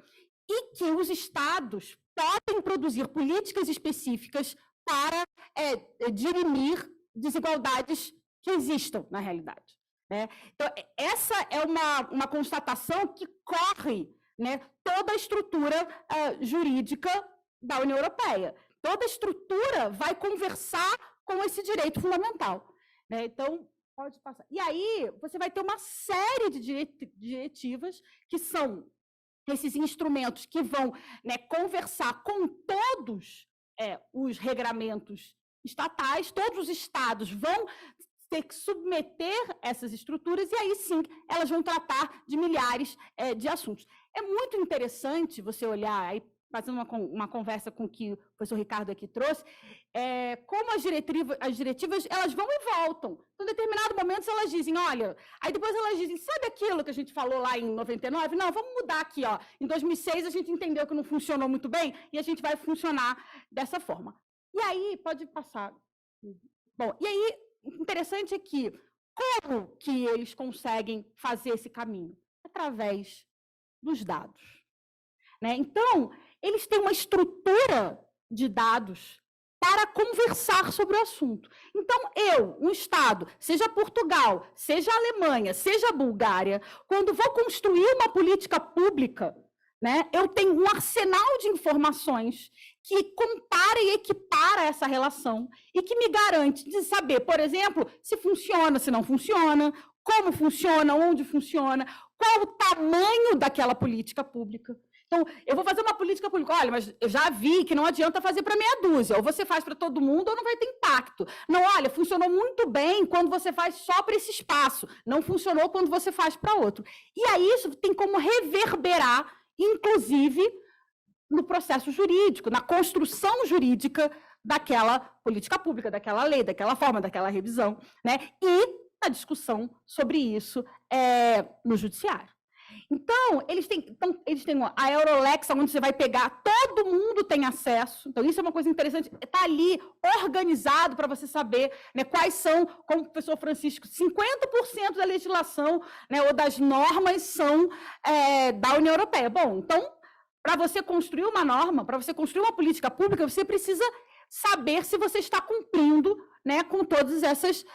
e que os estados podem produzir políticas específicas para dirimir desigualdades que existam na realidade. Né? Então, essa é uma constatação que corre, né, toda a estrutura jurídica da União Europeia. Toda a estrutura vai conversar com esse direito fundamental. Né? Então, pode passar. E aí, você vai ter uma série de diretivas que são esses instrumentos que vão, né, conversar com todos os regramentos estatais, todos os estados vão ter que submeter essas estruturas, e aí sim elas vão tratar de milhares de assuntos. É muito interessante você olhar, aí fazendo uma conversa com o que o professor Ricardo aqui trouxe, como as diretivas, elas vão e voltam. Então, em determinado momento, elas dizem, olha, aí depois elas dizem, sabe aquilo que a gente falou lá em 99? Não, vamos mudar aqui, ó. Em 2006, a gente entendeu que não funcionou muito bem e a gente vai funcionar dessa forma. E aí, pode passar. Bom, e aí, interessante é que, como que eles conseguem fazer esse caminho? Através dos dados. Né? Então, eles têm uma estrutura de dados para conversar sobre o assunto. Então, um Estado, seja Portugal, seja Alemanha, seja Bulgária, quando vou construir uma política pública, né, eu tenho um arsenal de informações que compara e equipara essa relação e que me garante de saber, por exemplo, se funciona, se não funciona, como funciona, onde funciona, qual o tamanho daquela política pública. Então, eu vou fazer uma política pública, olha, mas eu já vi que não adianta fazer para meia dúzia, ou você faz para todo mundo ou não vai ter impacto. Não, olha, funcionou muito bem quando você faz só para esse espaço, não funcionou quando você faz para outro. E aí isso tem como reverberar, inclusive, no processo jurídico, na construção jurídica daquela política pública, daquela lei, daquela forma, daquela revisão, né? E a discussão sobre isso no judiciário. Então, eles têm a Eurolex, onde você vai pegar, todo mundo tem acesso. Então, isso é uma coisa interessante. Está ali organizado para você saber, né, quais são, como o professor Francisco, 50% da legislação, né, ou das normas são da União Europeia. Bom, então, para você construir uma norma, para você construir uma política pública, você precisa saber se você está cumprindo, né, com todas essas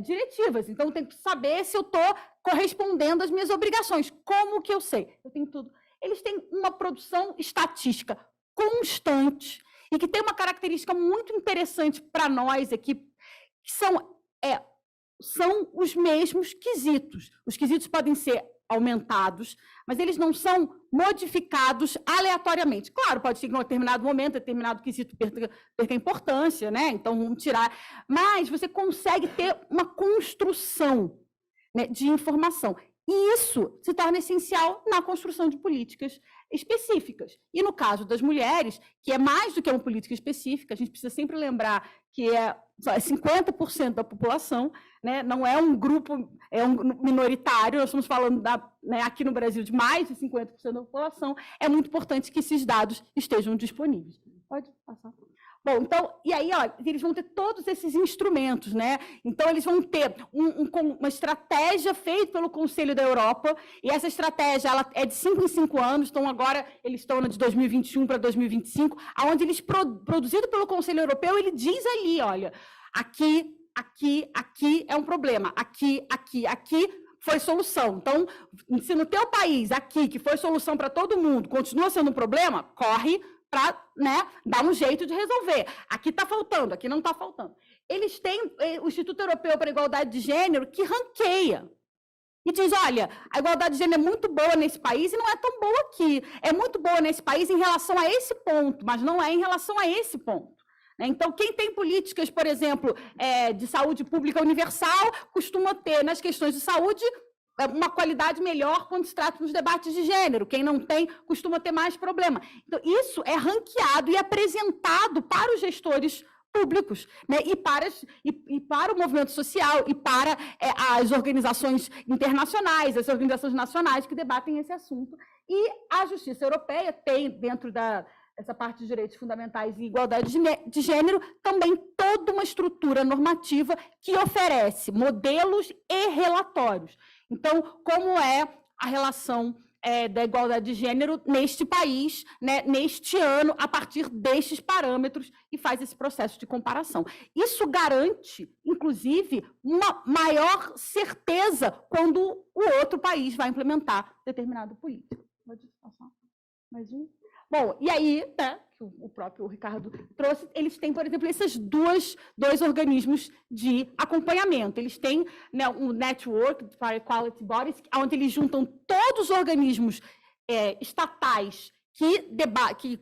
diretivas. Então, tem que saber se eu estou correspondendo às minhas obrigações. Como que eu sei? Eu tenho tudo. Eles têm uma produção estatística constante e que tem uma característica muito interessante para nós aqui, que são os mesmos quesitos. Os quesitos podem ser aumentados, mas eles não são modificados aleatoriamente. Claro, pode ser que em um determinado momento, determinado quesito perca importância, né? Então, vamos tirar. Mas você consegue ter uma construção, né, de informação. E isso se torna essencial na construção de políticas específicas. E no caso das mulheres, que é mais do que uma política específica, a gente precisa sempre lembrar que é 50% da população, né? Não é um grupo, é um minoritário, nós estamos falando né, aqui no Brasil de mais de 50% da população, é muito importante que esses dados estejam disponíveis. Pode passar. Bom, então, e aí, ó, eles vão ter todos esses instrumentos, né? Então, eles vão ter uma estratégia feita pelo Conselho da Europa, e essa estratégia ela é de 5 em 5 anos, então agora eles estão de 2021 para 2025, onde eles, produzido pelo Conselho Europeu, ele diz ali, olha, aqui é um problema, aqui foi solução. Então, se no teu país, aqui, que foi solução para todo mundo, continua sendo um problema, corre para, né, dar um jeito de resolver. Aqui está faltando, aqui não está faltando. Eles têm o Instituto Europeu para a Igualdade de Gênero, que ranqueia e diz, olha, a igualdade de gênero é muito boa nesse país e não é tão boa aqui. É muito boa nesse país em relação a esse ponto, mas não é em relação a esse ponto. Então, quem tem políticas, por exemplo, de saúde pública universal, costuma ter, nas questões de saúde, uma qualidade melhor quando se trata dos debates de gênero. Quem não tem, costuma ter mais problema. Então, isso é ranqueado e apresentado para os gestores públicos, né? E para o movimento social, e para as organizações internacionais, as organizações nacionais que debatem esse assunto. E a Justiça Europeia tem, dentro essa parte de direitos fundamentais e igualdade de gênero, também toda uma estrutura normativa que oferece modelos e relatórios. Então, como é a relação da igualdade de gênero neste país, né, neste ano, a partir destes parâmetros, e faz esse processo de comparação. Isso garante, inclusive, uma maior certeza quando o outro país vai implementar determinada política. Pode passar mais um? Bom, e aí, né, o próprio Ricardo trouxe, eles têm, por exemplo, esses dois organismos de acompanhamento. Eles têm, né, um Network for Equality Bodies, onde eles juntam todos os organismos estatais que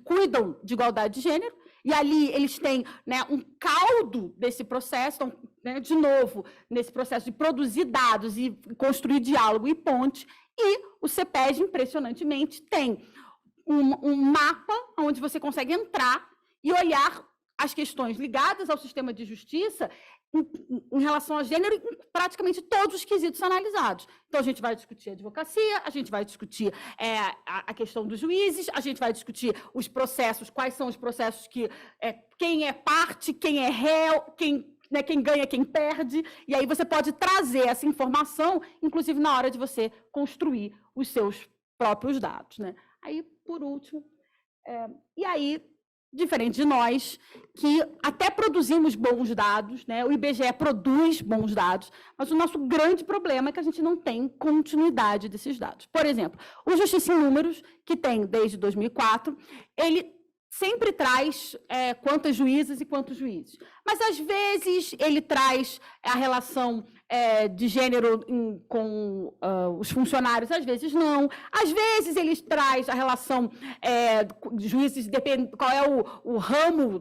cuidam de igualdade de gênero, e ali eles têm, né, um caldo desse processo, então, né, de novo, nesse processo de produzir dados e construir diálogo e ponte, e o CEPEG, impressionantemente, tem um mapa onde você consegue entrar e olhar as questões ligadas ao sistema de justiça em relação a gênero em praticamente todos os quesitos analisados. Então, a gente vai discutir a advocacia, a gente vai discutir a questão dos juízes, a gente vai discutir os processos, quais são os processos que quem é parte, quem é réu, quem ganha, quem perde, e aí você pode trazer essa informação, inclusive na hora de você construir os seus próprios dados, né? Aí, por último, e aí, diferente de nós, que até produzimos bons dados, né? O IBGE produz bons dados, mas o nosso grande problema é que a gente não tem continuidade desses dados. Por exemplo, o Justiça em Números, que tem desde 2004, ele sempre traz quantas juízas e quantos juízes. Mas, às vezes, ele traz a relação de gênero com os funcionários, às vezes não. Às vezes, ele traz a relação de juízes, depende qual é o ramo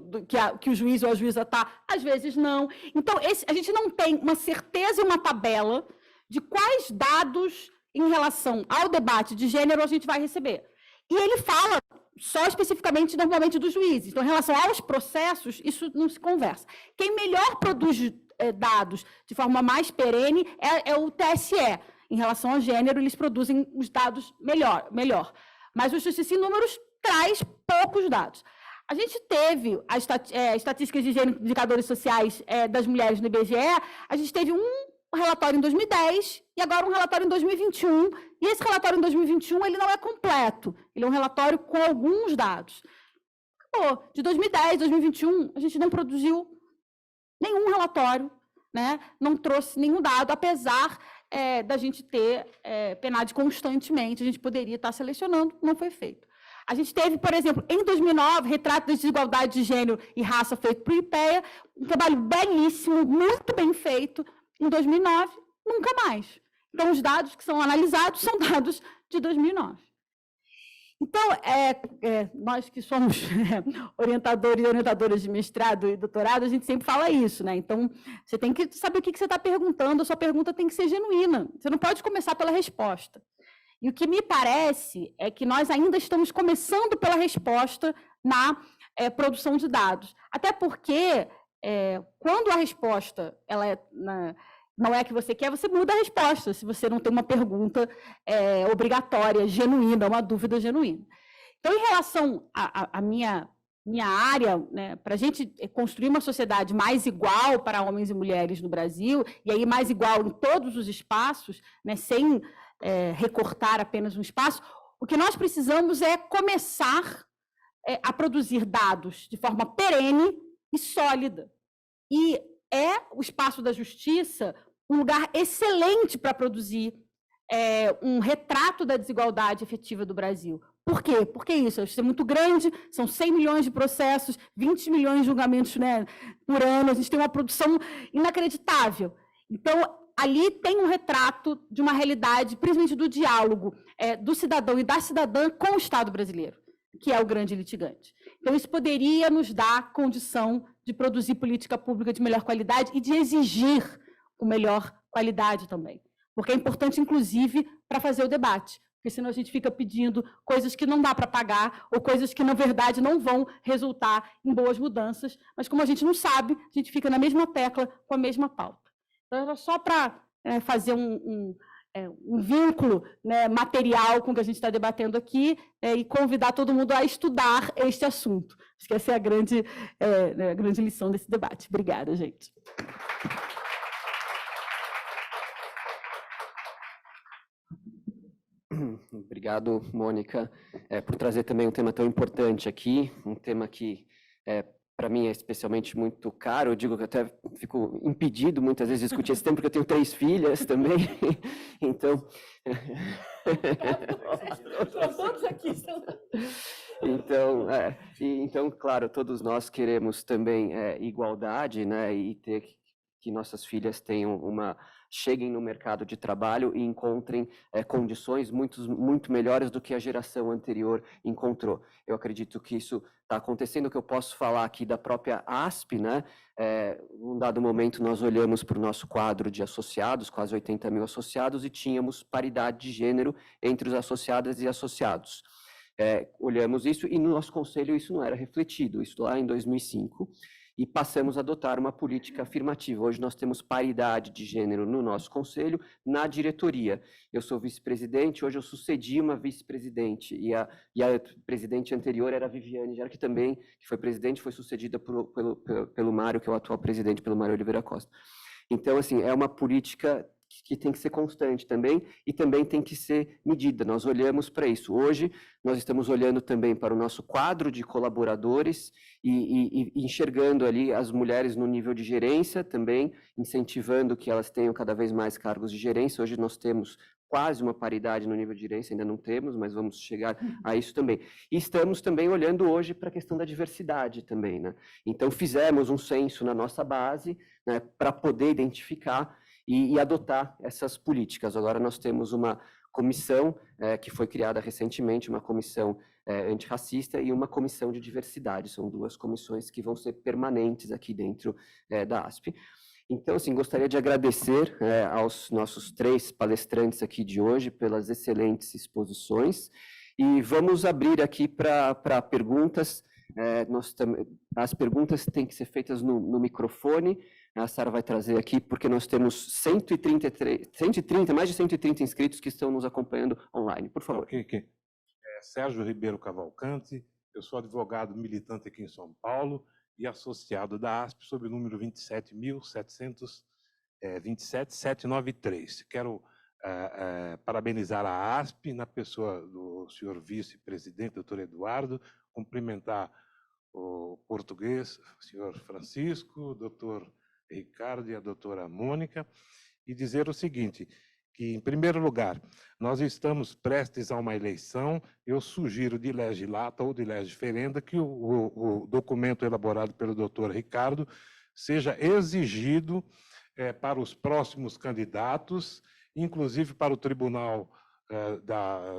que o juiz ou a juíza está, às vezes não. Então, a gente não tem uma certeza e uma tabela de quais dados em relação ao debate de gênero a gente vai receber. E ele fala só especificamente, normalmente, dos juízes. Então, em relação aos processos, isso não se conversa. Quem melhor produz dados de forma mais perene é o TSE. Em relação ao gênero, eles produzem os dados melhor. Mas o Justiça em Números traz poucos dados. A gente teve as estatísticas de gênero, indicadores sociais das mulheres no IBGE, a gente teve um relatório em 2010 e agora um relatório em 2021. E esse relatório em 2021 ele não é completo, ele é um relatório com alguns dados. Acabou. De 2010 a 2021, a gente não produziu nenhum relatório, né? Não trouxe nenhum dado, apesar da gente ter PNAD constantemente, a gente poderia estar selecionando, não foi feito. A gente teve, por exemplo, em 2009, retrato da desigualdade de gênero e raça feito por IPEA, um trabalho belíssimo, muito bem feito. Em 2009, nunca mais. Então, os dados que são analisados são dados de 2009. Então, nós que somos orientadores e orientadoras de mestrado e doutorado, a gente sempre fala isso, né? Então, você tem que saber o que você está perguntando, a sua pergunta tem que ser genuína. Você não pode começar pela resposta. E o que me parece é que nós ainda estamos começando pela resposta na produção de dados. Até porque, quando a resposta não é a que você quer, você muda a resposta, se você não tem uma pergunta obrigatória, genuína, uma dúvida genuína. Então, em relação à minha área, né, para a gente construir uma sociedade mais igual para homens e mulheres no Brasil, e aí mais igual em todos os espaços, né, sem recortar apenas um espaço, o que nós precisamos é começar a produzir dados de forma perene e sólida. E o espaço da justiça um lugar excelente para produzir um retrato da desigualdade efetiva do Brasil. Por quê? Porque isso é muito grande, são 100 milhões de processos, 20 milhões de julgamentos, né, por ano, a gente tem uma produção inacreditável. Então, ali tem um retrato de uma realidade, principalmente do diálogo do cidadão e da cidadã com o Estado brasileiro, que é o grande litigante. Então, isso poderia nos dar condição de produzir política pública de melhor qualidade e de exigir com melhor qualidade também. Porque é importante, inclusive, para fazer o debate, porque senão a gente fica pedindo coisas que não dá para pagar ou coisas que, na verdade, não vão resultar em boas mudanças, mas como a gente não sabe, a gente fica na mesma tecla com a mesma pauta. Então, era só para fazer um vínculo, né, material com o que a gente está debatendo aqui e convidar todo mundo a estudar este assunto. Acho que essa é a grande lição desse debate. Obrigada, gente. Obrigado, Mônica, por trazer também um tema tão importante aqui, um tema que, para mim, é especialmente muito caro. Eu digo que eu até fico impedido, muitas vezes, de discutir esse tema, porque eu tenho 3 filhas também, então... Todos aqui estão... Então, claro, todos nós queremos também igualdade, né, e ter que nossas filhas cheguem no mercado de trabalho e encontrem condições muito melhores do que a geração anterior encontrou. Eu acredito que isso está acontecendo. O que eu posso falar aqui da própria ASP, né? Num dado momento, nós olhamos para o nosso quadro de associados, quase 80 mil associados, e tínhamos paridade de gênero entre os associadas e associados. olhamos isso e no nosso conselho isso não era refletido, isso lá em 2005, e passamos a adotar uma política afirmativa. Hoje nós temos paridade de gênero no nosso conselho, na diretoria. Eu sou vice-presidente, hoje eu sucedi uma vice-presidente, e a presidente anterior era a Viviane Gera, que foi presidente, foi sucedida pelo Mário, que é o atual presidente, pelo Mário Oliveira Costa. Então, assim, é uma política que tem que ser constante também, e também tem que ser medida. Nós olhamos para isso. Hoje, nós estamos olhando também para o nosso quadro de colaboradores e enxergando ali as mulheres no nível de gerência também, incentivando que elas tenham cada vez mais cargos de gerência. Hoje nós temos quase uma paridade no nível de gerência, ainda não temos, mas vamos chegar a isso também. E estamos também olhando hoje para a questão da diversidade também, né? Então, fizemos um censo na nossa base, né, para poder identificar e adotar essas políticas. Agora nós temos uma comissão que foi criada recentemente, uma comissão antirracista e uma comissão de diversidade. São duas comissões que vão ser permanentes aqui dentro da ASP. Então, assim, gostaria de agradecer aos nossos 3 palestrantes aqui de hoje pelas excelentes exposições, e vamos abrir aqui para perguntas. As perguntas têm que ser feitas no microfone. A Sara vai trazer aqui, porque nós temos mais de 130 inscritos que estão nos acompanhando online. Por favor. Okay. Sérgio Ribeiro Cavalcante, eu sou advogado militante aqui em São Paulo e associado da ASP sob o número 27.727.793. Quero parabenizar a ASP na pessoa do senhor vice-presidente, doutor Eduardo, cumprimentar o português, o senhor Francisco, doutor Ricardo e a doutora Mônica, e dizer o seguinte, que, em primeiro lugar, nós estamos prestes a uma eleição. Eu sugiro de lege lata ou de lege ferenda que o documento elaborado pelo doutor Ricardo seja exigido para os próximos candidatos, inclusive para o Tribunal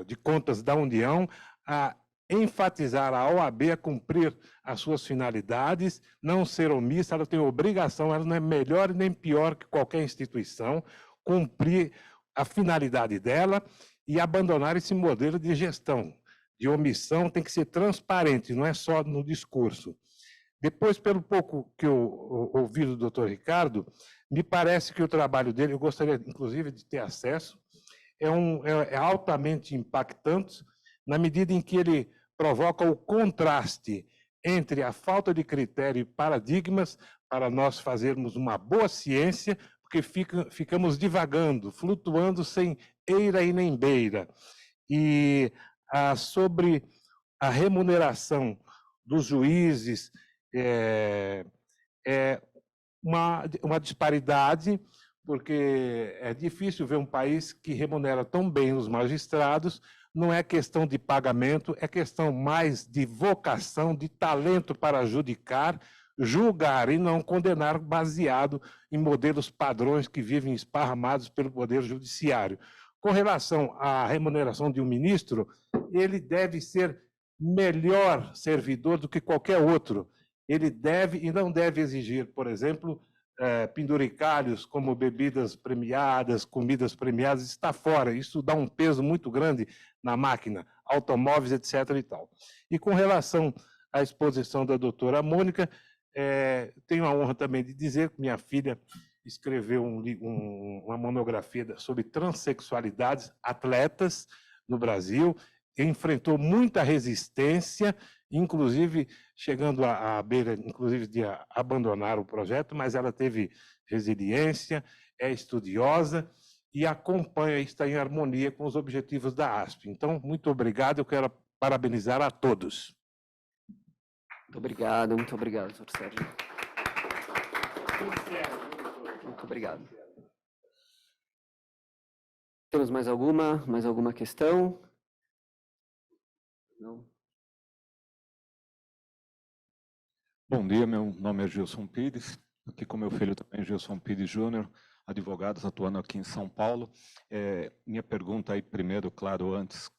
de Contas da União, a enfatizar a OAB a cumprir as suas finalidades, não ser omissa, ela tem obrigação, ela não é melhor nem pior que qualquer instituição, cumprir a finalidade dela e abandonar esse modelo de gestão, de omissão, tem que ser transparente, não é só no discurso. Depois, pelo pouco que eu ouvi do doutor Ricardo, me parece que o trabalho dele, eu gostaria, inclusive, de ter acesso, é altamente impactante, na medida em que ele provoca o contraste entre a falta de critério e paradigmas para nós fazermos uma boa ciência, porque ficamos divagando, flutuando sem eira e nem beira. E sobre a remuneração dos juízes, uma disparidade, porque é difícil ver um país que remunera tão bem os magistrados. Não é questão de pagamento, é questão mais de vocação, de talento para julgar e não condenar baseado em modelos padrões que vivem esparramados pelo Poder Judiciário. Com relação à remuneração de um ministro, ele deve ser melhor servidor do que qualquer outro. Ele deve e não deve exigir, por exemplo, penduricalhos como bebidas premiadas, comidas premiadas, está fora. Isso dá um peso muito grande na máquina, automóveis, etc. e tal. E com relação à exposição da doutora Mônica, tenho a honra também de dizer que minha filha escreveu uma monografia sobre transexualidades, atletas no Brasil, enfrentou muita resistência, inclusive chegando à beira, inclusive, de abandonar o projeto, mas ela teve resiliência, é estudiosa e acompanha, está em harmonia com os objetivos da ASP. Então, muito obrigado, eu quero parabenizar a todos. Muito obrigado, doutor Sérgio. Muito obrigado. Temos mais alguma questão? Não? Bom dia, meu nome é Gilson Pires, aqui com meu filho também, Gilson Pires Júnior, advogados atuando aqui em São Paulo. Minha pergunta aí, primeiro, claro, antes,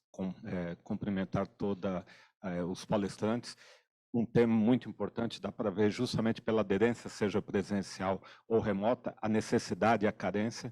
cumprimentar todos os palestrantes. um tema muito importante, dá para ver justamente pela aderência, seja presencial ou remota, a necessidade e a carência.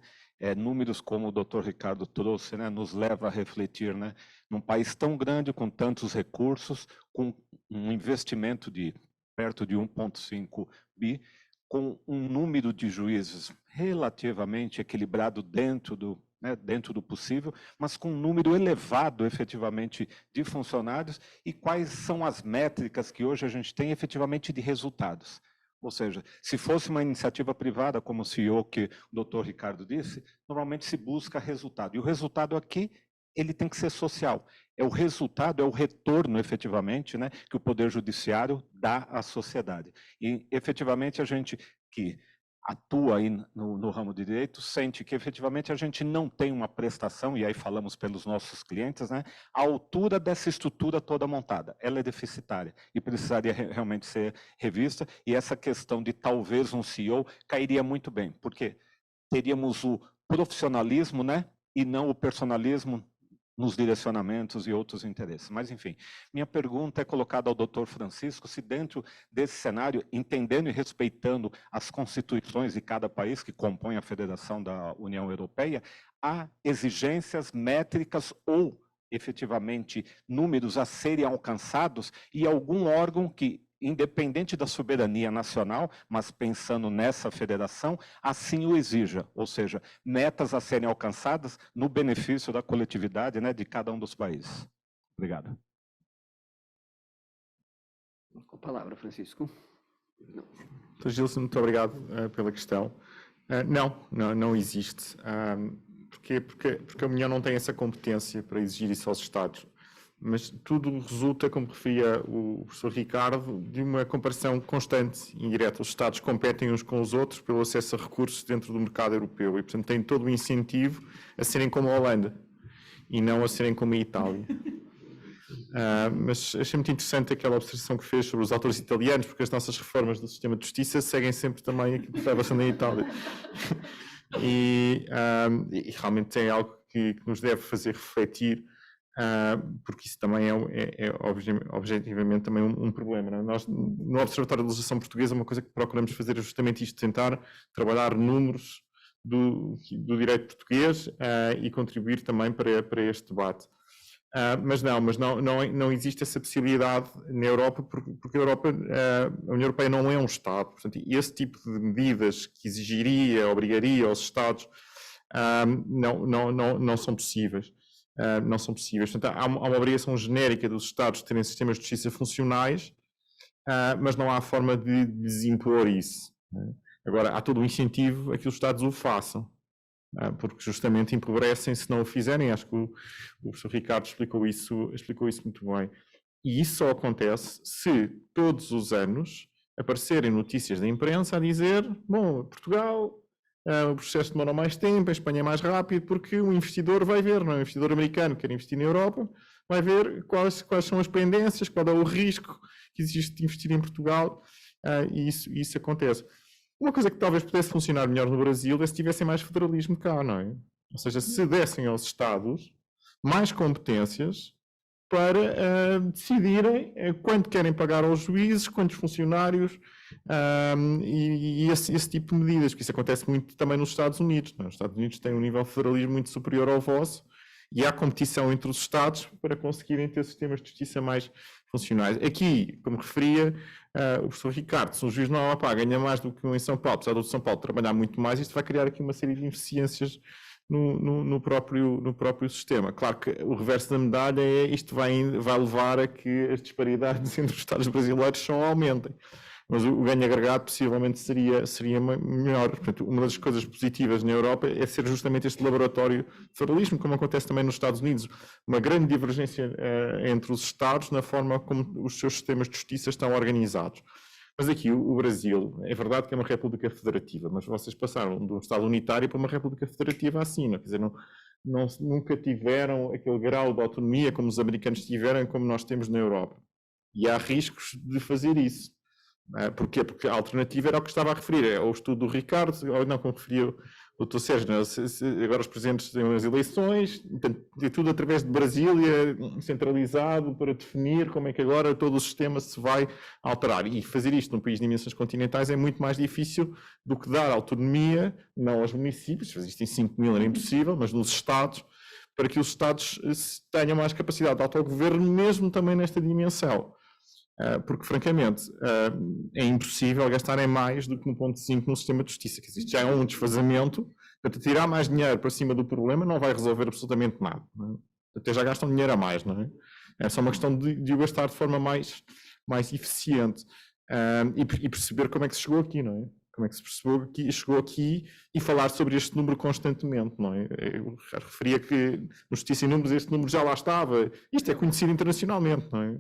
Números como o Dr. Ricardo trouxe, né, nos leva a refletir, né, num país tão grande, com tantos recursos, com um investimento de perto de 1,5 bi, com um número de juízes relativamente equilibrado dentro do possível, mas com um número elevado, efetivamente, de funcionários, e quais são as métricas que hoje a gente tem, efetivamente, de resultados. Ou seja, se fosse uma iniciativa privada, como o CEO que o Dr. Ricardo disse, normalmente se busca resultado. E o resultado aqui, ele tem que ser social. É o resultado, é o retorno, efetivamente, né, que o Poder Judiciário dá à sociedade. E, efetivamente, a gente que atua aí no ramo de direito sente que, efetivamente, a gente não tem uma prestação, e aí falamos pelos nossos clientes, né, à altura dessa estrutura toda montada. Ela é deficitária e precisaria realmente ser revista, e essa questão de talvez um CEO cairia muito bem, porque teríamos o profissionalismo, né, e não o personalismo nos direcionamentos e outros interesses. Mas, enfim, minha pergunta é colocada ao Dr. Francisco, se dentro desse cenário, entendendo e respeitando as constituições de cada país que compõe a Federação da União Europeia, há exigências métricas ou, efetivamente, números a serem alcançados e algum órgão que, independente da soberania nacional, mas pensando nessa federação, assim o exija, ou seja, metas a serem alcançadas no benefício da coletividade, né, de cada um dos países. Obrigado. Com a palavra, Francisco. Então, Gilson, muito obrigado pela questão. Não existe. Porque a União não tem essa competência para exigir isso aos Estados. Mas tudo resulta, como referia o professor Ricardo, de uma comparação constante e indireta. Os Estados competem uns com os outros pelo acesso a recursos dentro do mercado europeu e, portanto, têm todo o incentivo a serem como a Holanda e não a serem como a Itália. Mas achei muito interessante aquela observação que fez sobre os autores italianos, porque as nossas reformas do sistema de justiça seguem sempre também aquilo que está passando em Itália. E realmente tem algo que nos deve fazer refletir, porque isso também é objetivamente também um problema. Não é? Nós, no Observatório de Legislação Portuguesa, uma coisa que procuramos fazer é justamente isto, tentar trabalhar números do direito português e contribuir também para este debate. Mas não existe essa possibilidade na Europa, porque a União Europeia não é um Estado. Portanto, esse tipo de medidas que obrigaria os Estados, não são possíveis. Não são possíveis. Portanto, há uma obrigação genérica dos Estados de terem sistemas de justiça funcionais, mas não há forma de desimpor isso. Agora, há todo um incentivo a que os Estados o façam, porque justamente empobrecem se não o fizerem. Acho que o professor Ricardo explicou isso muito bem. E isso só acontece se todos os anos aparecerem notícias da imprensa a dizer, bom, Portugal, o processo demora mais tempo, a Espanha é mais rápido, porque o investidor vai ver, não é? O investidor americano que quer investir na Europa, vai ver quais são as pendências, qual é o risco que existe de investir em Portugal, e isso acontece. Uma coisa que talvez pudesse funcionar melhor no Brasil é se tivessem mais federalismo cá, não é? Ou seja, se dessem aos Estados mais competências para decidirem quanto querem pagar aos juízes, quantos funcionários, e esse tipo de medidas, que isso acontece muito também nos Estados Unidos. Não é? Os Estados Unidos têm um nível de federalismo muito superior ao vosso, e há competição entre os Estados para conseguirem ter sistemas de justiça mais funcionais. Aqui, como referia o professor Ricardo, se um juiz não é pago, ganha mais do que um em São Paulo, apesar do de São Paulo trabalhar muito mais, isto vai criar aqui uma série de ineficiências no próprio sistema. Claro que o reverso da medalha é isto vai levar a que as disparidades entre os Estados brasileiros só aumentem. Mas o ganho agregado possivelmente seria melhor. Portanto, uma das coisas positivas na Europa é ser justamente este laboratório de federalismo, como acontece também nos Estados Unidos. Uma grande divergência entre os Estados na forma como os seus sistemas de justiça estão organizados. Mas aqui o Brasil, é verdade que é uma república federativa, mas vocês passaram de um Estado unitário para uma república federativa assim, não? Quer dizer, nunca tiveram aquele grau de autonomia como os americanos tiveram, como nós temos na Europa. E há riscos de fazer isso. Porquê? Porque a alternativa era o que estava a referir, é o estudo do Ricardo, ou não, como referia doutor Sérgio, né? Agora os presidentes têm as eleições, é tudo através de Brasília, centralizado, para definir como é que agora todo o sistema se vai alterar. E fazer isto num país de dimensões continentais é muito mais difícil do que dar autonomia, não aos municípios, fazer isto em 5.000 era impossível, mas nos Estados, para que os Estados tenham mais capacidade de autogoverno, mesmo também nesta dimensão. Porque, francamente, é impossível gastarem mais do que no ponto 5 no sistema de justiça, que existe já é um desfazamento. Portanto, tirar mais dinheiro para cima do problema não vai resolver absolutamente nada. Não é? Até já gastam dinheiro a mais, não é? É só uma questão de o gastar de forma mais eficiente e perceber como é que se chegou aqui, não é? Como é que se percebeu que chegou aqui e falar sobre este número constantemente, não é? Eu já referia que no Justiça e Números este número já lá estava. Isto é conhecido internacionalmente, não é?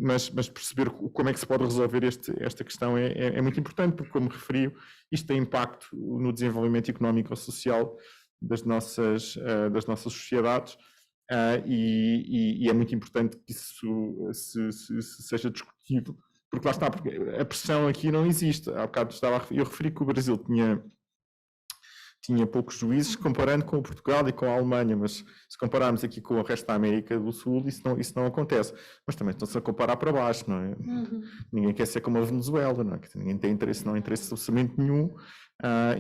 Mas perceber como é que se pode resolver esta questão é muito importante, porque, como referiu, isto tem impacto no desenvolvimento económico e social das nossas sociedades e é muito importante que isso se seja discutido, porque lá está, porque a pressão aqui não existe. Há bocado eu referi que o Brasil tinha poucos juízes comparando com o Portugal e com a Alemanha, mas se compararmos aqui com o resto da América do Sul, isso não acontece. Mas também estão-se a comparar para baixo, não é? Ninguém quer ser como a Venezuela, não é? Ninguém tem interesse, não há interesse absolutamente nenhum,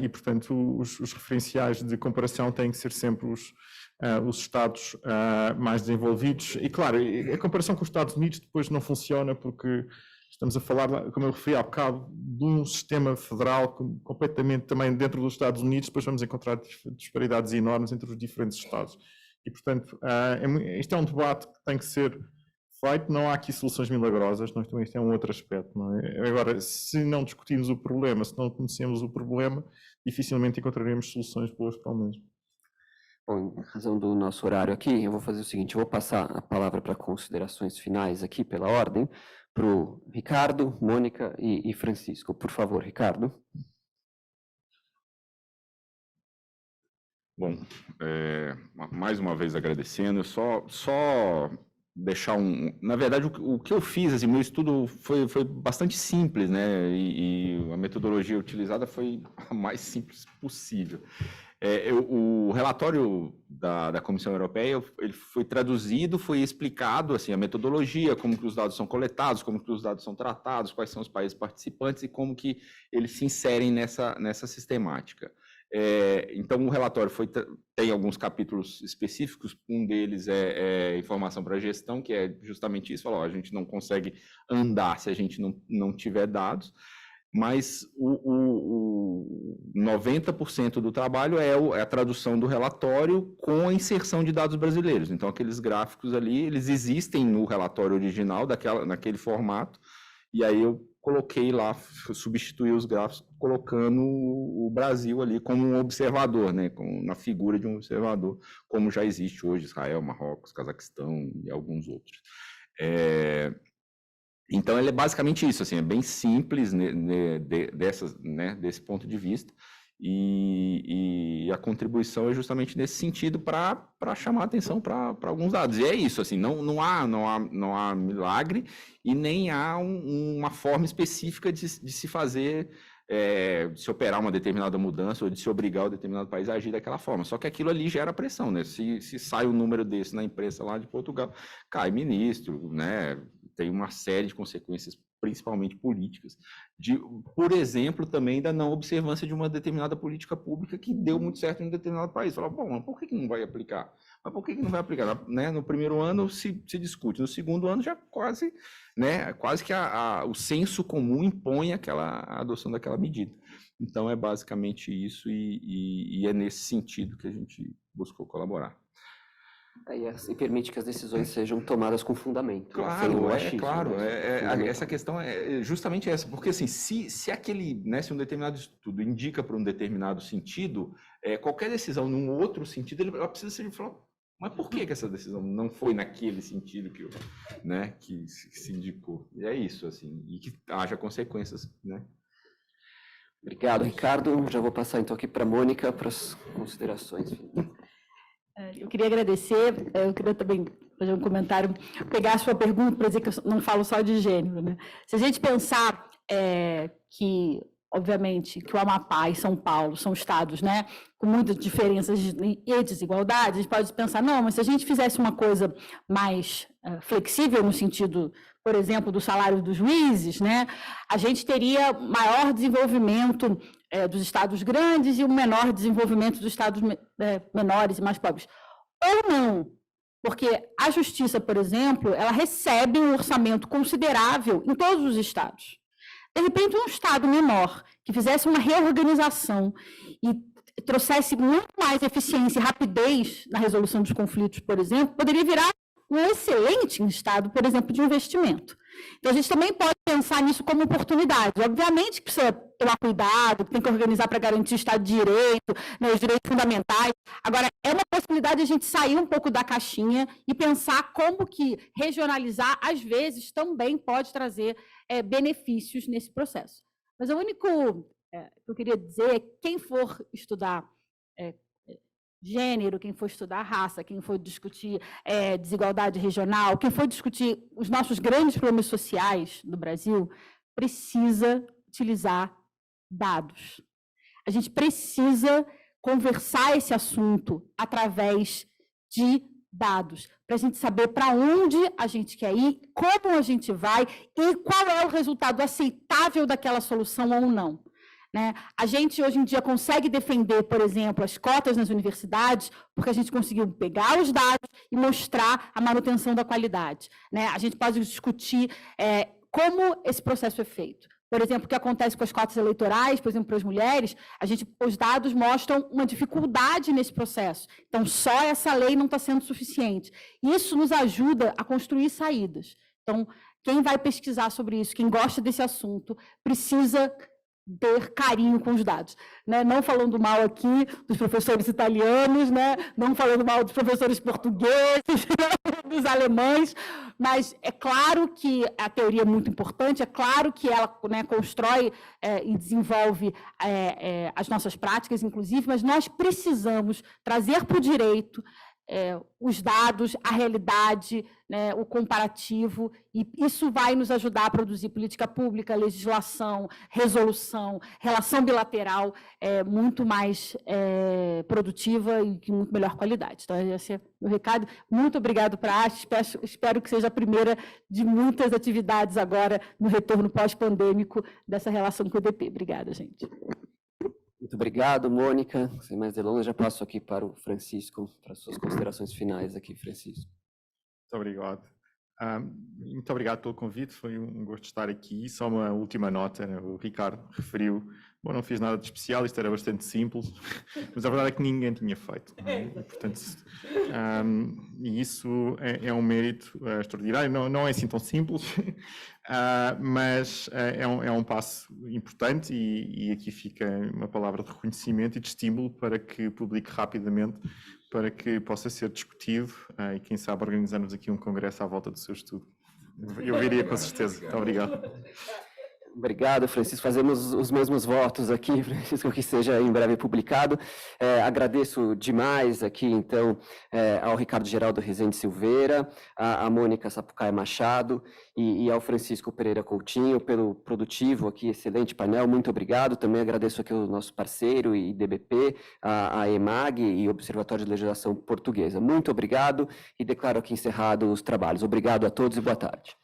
e portanto os referenciais de comparação têm que ser sempre os Estados mais desenvolvidos. E claro, a comparação com os Estados Unidos depois não funciona porque estamos a falar, como eu referi há bocado, de um sistema federal completamente também dentro dos Estados Unidos, depois vamos encontrar disparidades enormes entre os diferentes Estados. E, portanto, isto é um debate que tem que ser feito, não há aqui soluções milagrosas, isto é um outro aspecto. Não é? Agora, se não discutirmos o problema, se não conhecemos o problema, dificilmente encontraremos soluções boas para o mesmo. Bom, em razão do nosso horário aqui, eu vou fazer o seguinte, eu vou passar a palavra para considerações finais aqui, pela ordem, para o Ricardo, Mônica e Francisco. Por favor, Ricardo. Bom, mais uma vez agradecendo, só deixar na verdade, o que eu fiz, assim, meu estudo foi bastante simples, né, e a metodologia utilizada foi a mais simples possível. O relatório da Comissão Europeia, ele foi traduzido, foi explicado, assim, a metodologia, como que os dados são coletados, como que os dados são tratados, quais são os países participantes e como que eles se inserem nessa sistemática. Então, o relatório tem alguns capítulos específicos, um deles é informação para gestão, que é justamente isso, a gente não consegue andar se a gente não tiver dados, mas o 90% do trabalho é a tradução do relatório com a inserção de dados brasileiros. Então, aqueles gráficos ali, eles existem no relatório original, naquele formato, e aí eu coloquei lá, substituí os gráficos, colocando o Brasil ali como um observador, né, na figura de um observador, como já existe hoje Israel, Marrocos, Cazaquistão e alguns outros. Então, ele é basicamente isso, assim, é bem simples desse ponto de vista, e a contribuição é justamente nesse sentido para chamar atenção para alguns dados. E é isso, assim, não há milagre e nem há uma forma específica de se fazer, de se operar uma determinada mudança ou de se obrigar o determinado país a agir daquela forma. Só que aquilo ali gera pressão, né? Se sai um número desse na imprensa lá de Portugal, cai ministro, né? Tem uma série de consequências, principalmente políticas, por exemplo, também da não observância de uma determinada política pública que deu muito certo em um determinado país. Fala, bom, mas por que não vai aplicar? Mas por que não vai aplicar? Né? No primeiro ano se discute, no segundo ano já quase que o senso comum impõe a adoção daquela medida. Então, é basicamente isso e é nesse sentido que a gente buscou colaborar. E permite que as decisões sejam tomadas com fundamento. Claro, essa questão é justamente essa, porque assim, se aquele, né, se um determinado estudo indica para um determinado sentido, qualquer decisão num outro sentido, ela precisa ser falada, mas por que essa decisão não foi naquele sentido que se indicou? E é isso, assim, e que haja consequências, né? Obrigado, Ricardo. Já vou passar então aqui para a Mônica para as considerações. Eu queria agradecer, eu queria também fazer um comentário, pegar a sua pergunta para dizer que eu não falo só de gênero, né? Se a gente pensar que obviamente, que o Amapá e São Paulo são estados, né, com muitas diferenças e desigualdades, a gente pode pensar, não, mas se a gente fizesse uma coisa mais flexível no sentido, por exemplo, do salário dos juízes, né, a gente teria maior desenvolvimento dos estados grandes e um menor desenvolvimento dos estados menores e mais pobres. Ou não, porque a justiça, por exemplo, ela recebe um orçamento considerável em todos os estados. De repente, um estado menor que fizesse uma reorganização e trouxesse muito mais eficiência e rapidez na resolução dos conflitos, por exemplo, poderia virar um excelente estado, por exemplo, de investimento. Então, a gente também pode pensar nisso como oportunidade. Obviamente que precisa tomar cuidado, tem que organizar para garantir o Estado de Direito, né, os direitos fundamentais. Agora, é uma possibilidade de a gente sair um pouco da caixinha e pensar como que regionalizar, às vezes, também pode trazer benefícios nesse processo. Mas o único que eu queria dizer é que quem for estudar gênero, quem for estudar raça, quem for discutir desigualdade regional, quem for discutir os nossos grandes problemas sociais do Brasil, precisa utilizar dados. A gente precisa conversar esse assunto através de dados, para a gente saber para onde a gente quer ir, como a gente vai e qual é o resultado aceitável daquela solução ou não. Né? A gente, hoje em dia, consegue defender, por exemplo, as cotas nas universidades, porque a gente conseguiu pegar os dados e mostrar a manutenção da qualidade. Né? A gente pode discutir como esse processo é feito. Por exemplo, o que acontece com as cotas eleitorais, por exemplo, para as mulheres, os dados mostram uma dificuldade nesse processo. Então, só essa lei não está sendo suficiente. Isso nos ajuda a construir saídas. Então, quem vai pesquisar sobre isso, quem gosta desse assunto, precisa ter carinho com os dados, né? Não falando mal aqui dos professores italianos, né? Não falando mal dos professores portugueses, dos alemães, mas é claro que a teoria é muito importante, é claro que ela, né, constrói e desenvolve as nossas práticas, inclusive, mas nós precisamos trazer para o direito os dados, a realidade, né, o comparativo, e isso vai nos ajudar a produzir política pública, legislação, resolução, relação bilateral muito mais produtiva e de muito melhor qualidade. Então, esse é o meu recado. Muito obrigado para a arte, espero que seja a primeira de muitas atividades agora no retorno pós-pandêmico dessa relação com o EDP. Obrigada, gente. Muito obrigado, Mônica. Sem mais delongas, já passo aqui para o Francisco, para as suas considerações finais aqui, Francisco. Muito obrigado. Muito obrigado pelo convite, foi um gosto estar aqui. Só uma última nota, né? O Ricardo referiu, bom, não fiz nada de especial, isto era bastante simples, mas a verdade é que ninguém tinha feito. E, portanto, e isso é um mérito extraordinário, não é assim tão simples, mas é um passo importante e aqui fica uma palavra de reconhecimento e de estímulo para que publique rapidamente, para que possa ser discutido e, quem sabe, organizarmos aqui um congresso à volta do seu estudo. Eu viria com certeza. Muito obrigado. Obrigado, Francisco. Fazemos os mesmos votos aqui, Francisco, que seja em breve publicado. Agradeço demais aqui, então, ao Ricardo Geraldo Rezende Silveira, à Mônica Sapucaia Machado e ao Francisco Pereira Coutinho pelo produtivo aqui, excelente painel. Muito obrigado. Também agradeço aqui ao nosso parceiro e DBP, a EMAG e Observatório de Legislação Portuguesa. Muito obrigado e declaro aqui encerrado os trabalhos. Obrigado a todos e boa tarde.